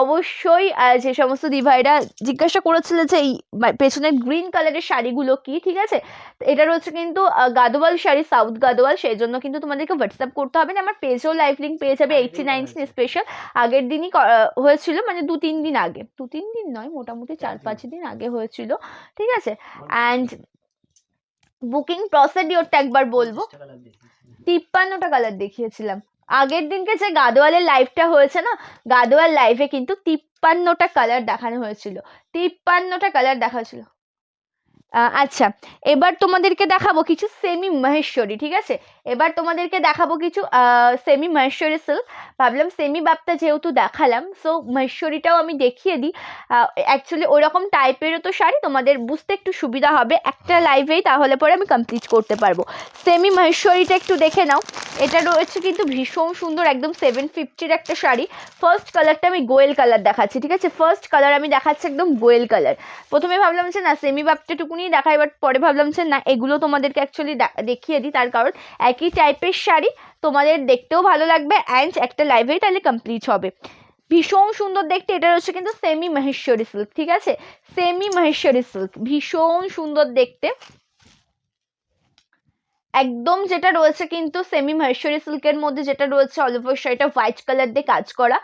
Speaker 1: অবশ্যই যে সমস্ত দিভাইরা জিজ্ঞাসা করেছিল যে এই পেছনের গ্রিন কালারের শাড়িগুলো কি, ঠিক আছে, এটা রয়েছে কিন্তু গাদোয়াল শাড়ি, সাউথ গাদোয়াল, সেই জন্য কিন্তু তোমাদেরকে হোয়াটসঅ্যাপ করতে হবে না, আমার পেজেও লাইভ লিঙ্ক পেয়ে যাবে, 89 স্পেশাল, আগের দিনই হয়েছিল, মানে 2-3 দিন আগে, 2-3 দিন নয়, মোটামুটি 4-5 দিন আগে হয়েছিল, ঠিক আছে। অ্যান্ড বুকিং প্রসিডিওরটা একবার বলবো, 53টা কালার দেখিয়েছিলাম আগের দিনকে, যে গাদোয়ালের লাইভটা হয়েছে না, গাদোয়াল লাইভে কিন্তু 53টা কালার দেখানো হয়েছিল, 53টা কালার দেখাচ্ছিল। আচ্ছা, এবার তোমাদেরকে দেখাবো কিছু সেমি মহেশ্বরী, ঠিক আছে, এবার তোমাদেরকে দেখাবো কিছু সেমি মহেশ্বরী সিল্ক। ভাবলাম সেমি বাপ্তা যেহেতু দেখালাম, সো মহেশ্বরীটাও আমি দেখিয়ে দিই। অ্যাকচুয়ালি ওই রকম টাইপেরও তো শাড়ি, তোমাদের বুঝতে একটু সুবিধা হবে একটা লাইভেই, তাহলে পরে আমি কমপ্লিট করতে পারবো। সেমি মহেশ্বরীটা একটু দেখে নাও, এটা রয়েছে কিন্তু ভীষণ সুন্দর, একদম 750-র একটা শাড়ি। ফার্স্ট কালারটা আমি গোয়েল কালার দেখাচ্ছি, ঠিক আছে, ফার্স্ট কালার আমি দেখাচ্ছি একদম গোয়েল কালার। প্রথমে ভাবলাম যে না সেমি বাপ্তাটুকুনি দেখাই, বাট পরে ভাবলাম যে না এগুলো তোমাদেরকে অ্যাকচুয়ালি দেখিয়ে দিই, তার কারণ একই টাইপের শাড়ি তোমাদের দেখতেও ভালো লাগবে, অ্যান্ড একটা লাইভেই তাহলে কমপ্লিট হবে। ভীষণ সুন্দর দেখতে, এটা রয়েছে কিন্তু সেমি মহেশ্বরী সিল্ক, ঠিক আছে, সেমি মহেশ্বরী সিল্ক, ভীষণ সুন্দর দেখতে, একদম যেটা রয়েছে কিন্তু সেমি মহেশ্বরী সিল্কের মধ্যে যেটা রয়েছে অল ওভার শাড়িটা হোয়াইট কালার দিয়ে কাজ করা,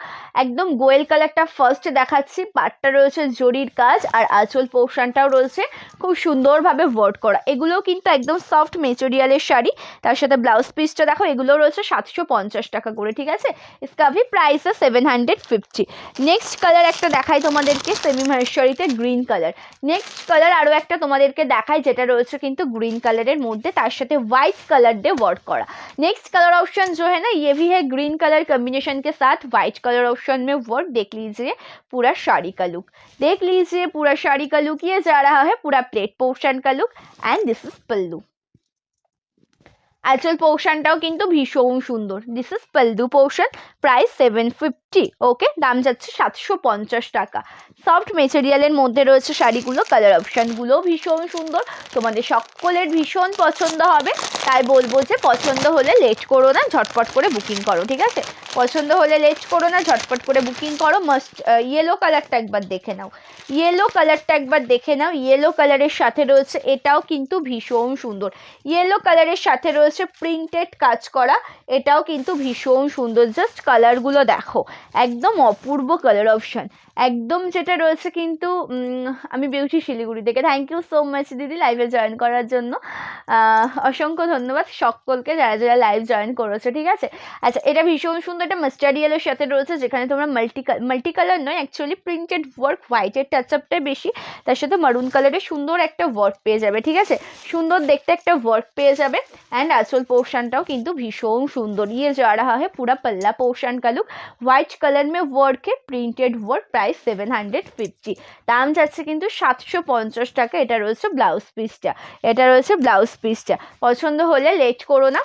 Speaker 1: একদম গোয়েল কালারটা ফার্স্ট দেখাচ্ছি, পাটটা রয়েছে জরির কাজ, আর আঁচল পোর্শনটাও রয়েছে খুব সুন্দরভাবে ওয়ার্ক করা, এগুলোও কিন্তু একদম সফট মেটেরিয়ালের শাড়ি। তার সাথে ব্লাউজ পিসটা দেখো, এগুলো রয়েছে 750 টাকা করে, ঠিক আছে, इसका भी प्राइस है 750। নেক্সট কালার একটা দেখাই তোমাদেরকে সেমি মহেশ্বরীতে, গ্রিন কালার। নেক্সট কালার আরও একটা তোমাদেরকে দেখাই, যেটা রয়েছে কিন্তু গ্রিন কালারের মধ্যে, তার সাথে व्हाइट कलर दे वर्क करा। नेक्स्ट कलर ऑप्शन जो है ना, ये भी है ग्रीन कलर कॉम्बिनेशन के साथ व्हाइट कलर ऑप्शन में वर्क। देख लीजिए पूरा साड़ी का लुक, देख लीजिए पूरा साड़ी का लुक, ये जा रहा है पूरा प्लेट पोर्शन का लुक, एंड दिस इज पल्लू। আঁচল পোর্শনটাও কিন্তু ভীষণ সুন্দর। This is pallu portion, price 750। ওকে, দাম যাচ্ছে 750 টাকা। সফট মেটেরিয়ালের মধ্যে রয়েছে শাড়িগুলো, কালার অপশানগুলোও ভীষণ সুন্দর, তোমাদের সকলের ভীষণ পছন্দ হবে। তাই বলবো যে পছন্দ হলে লেট করো না, ঝটপট করে বুকিং করো, ঠিক আছে? পছন্দ হলে লেট করো না, ঝটপট করে বুকিং করো। মাস্ট ইয়েলো কালারটা একবার দেখে নাও, ইয়েলো কালারটা একবার দেখে নাও। ইয়েলো কালারের সাথে রয়েছে, এটাও কিন্তু ভীষণ সুন্দর। ইয়েলো কালারের সাথে রয়েছে প্রিন্টেড কাজ করা, এটাও কিন্তু ভীষণ সুন্দর। জাস্ট কালারগুলো দেখো, একদম অপূর্ব কালার অপশন, একদম যেটা রয়েছে কিন্তু। আমি বিউটি শিলিগুড়ি থেকে। থ্যাংক ইউ সো মাচ দিদি লাইভে জয়েন করার জন্য। অসংখ্য ধন্যবাদ সকলকে যারা যারা লাইভ জয়েন করেছে, ঠিক আছে? আচ্ছা, এটা ভীষণ সুন্দর, এটা মাস্টার্ড ইয়েলোর সাথে রয়েছে, যেখানে তোমরা মাল্টি কালার নয়, অ্যাকচুয়ালি প্রিন্টেড ওয়ার্ক, হোয়াইটের টাচ আপটাই বেশি, তার সাথে মারুন কালারের সুন্দর একটা ওয়ার্ক পেয়ে যাবে, ঠিক আছে? সুন্দর দেখতে একটা ওয়ার্ক পেয়ে যাবে। एंड आंचल पोर्शनटाও কিন্তু ভীষণ সুন্দর। ये जा रहा है पूरा पल्ला पोर्शन का लुक, व्हाइट कलर में वर्क है, प्रिंटेड वर्क, प्राइस 750। দাম যাচ্ছে কিন্তু 750 টাকা। এটা রয়েছে ব্লাউজ পিসটা, এটা রয়েছে ব্লাউজ পিসটা। পছন্দ হলে লেট করো না,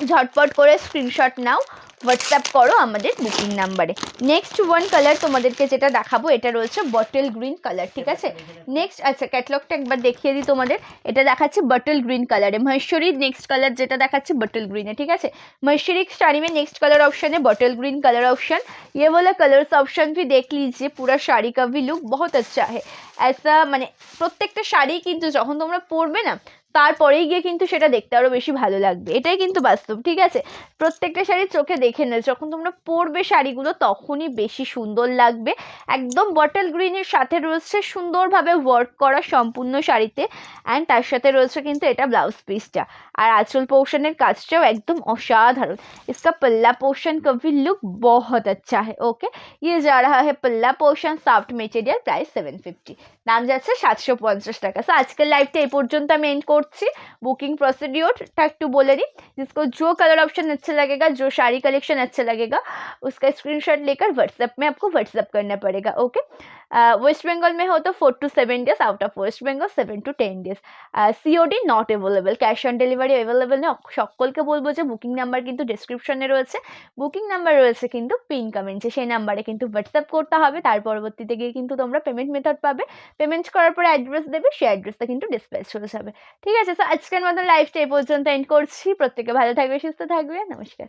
Speaker 1: ঝটপট করে স্ক্রিনশট নাও, হোয়াটসঅ্যাপ করো আমাদের বুকিং নাম্বারে। নেক্সট ওয়ান কালার তোমাদেরকে যেটা দেখাবো, এটা রয়েছে বটল গ্রিন কালার, ঠিক আছে? নেক্সট, আচ্ছা ক্যাটলগটা একবার দেখিয়ে দিই তোমাদের। এটা দেখাচ্ছে बटल ग्रीन कलर है। महेश्वरी नेक्स्ट कलर जेटा देखाচ্ছে बटल ग्रीन है, ठीक है? महेश्वरी साड़ी में नेक्स्ट कलर ऑप्शन है बटल ग्रीन कलर ऑप्शन। ये वाला कलर्स ऑप्शन भी देख लीजिए, पूरा শাড়ি का भी लुक बहुत अच्छा है। ऐसा মানে প্রত্যেকটা শাড়ি কিন্তু যখন তোমরা পরবে না, তারপরেই গিয়ে কিন্তু সেটা দেখতে আরো বেশি ভালো লাগবে, এটাই কিন্তু বাস্তব, ঠিক আছে? প্রত্যেকটা শাড়ি চোখে দেখে না, যখন তোমরা পরবে শাড়িগুলো তখনই বেশি সুন্দর লাগবে। একদম বটল গ্রিনের সাথে রয়েছে সুন্দরভাবে ওয়ার্ক করা সম্পূর্ণ শাড়িতে, অ্যান্ড তার সাথে রয়েছে কিন্তু এটা ব্লাউজ পিসটা। আর আঁচল পোর্শনের কাজটাও একদম অসাধারণ। इसका पल्ला पोर्शन का भी लुक बहुत अच्छा है। ओके, ये जा रहा है पल्ला पोर्शन, सॉफ्ट मटेरियल, प्राइस 750। দাম যাচ্ছে 750 টাকা। সো আজকের লাইভটা এই পর্যন্ত আমি এন্ড করছি। বুকিং प्रोसीड्योरটা একটু বলে দিই, जिसको जो कलर ऑप्शन अच्छा लगेगा, जो साड़ी कलेक्शन अच्छा लगेगा, उसका स्क्रीनशॉट लेकर व्हाट्सएप में आपको व्हाट्सएप करना पड़ेगा। ओके, वेस्ट बंगाल में हो तो 4 to 7 days, out of West Bengal 7 to 10 days. COD not available, cash on delivery available নেই। সকলকে বলবো যে বুকিং নাম্বার কিন্তু ডেসক্রিপশনে রয়েছে, বুকিং নাম্বার রয়েছে কিন্তু পিন কমেন্টে, সেই নাম্বারে কিন্তু হোয়াটসঅ্যাপ করতে হবে। তার পরবর্তীতে গিয়ে কিন্তু তোমরা পেমেন্ট মেথড পাবে, পেমেন্ট করার পরে অ্যাড্রেস দেবে, সেই অ্যাড্রেসটা কিন্তু ডিসপ্যাচ হয়ে যাবে, ঠিক আছে? তো আজকের মতো লাইভটা এই পর্যন্ত এন্ড করছি। প্রত্যেকে ভালো থাকবে, সুস্থ থাকবে, নমস্কার।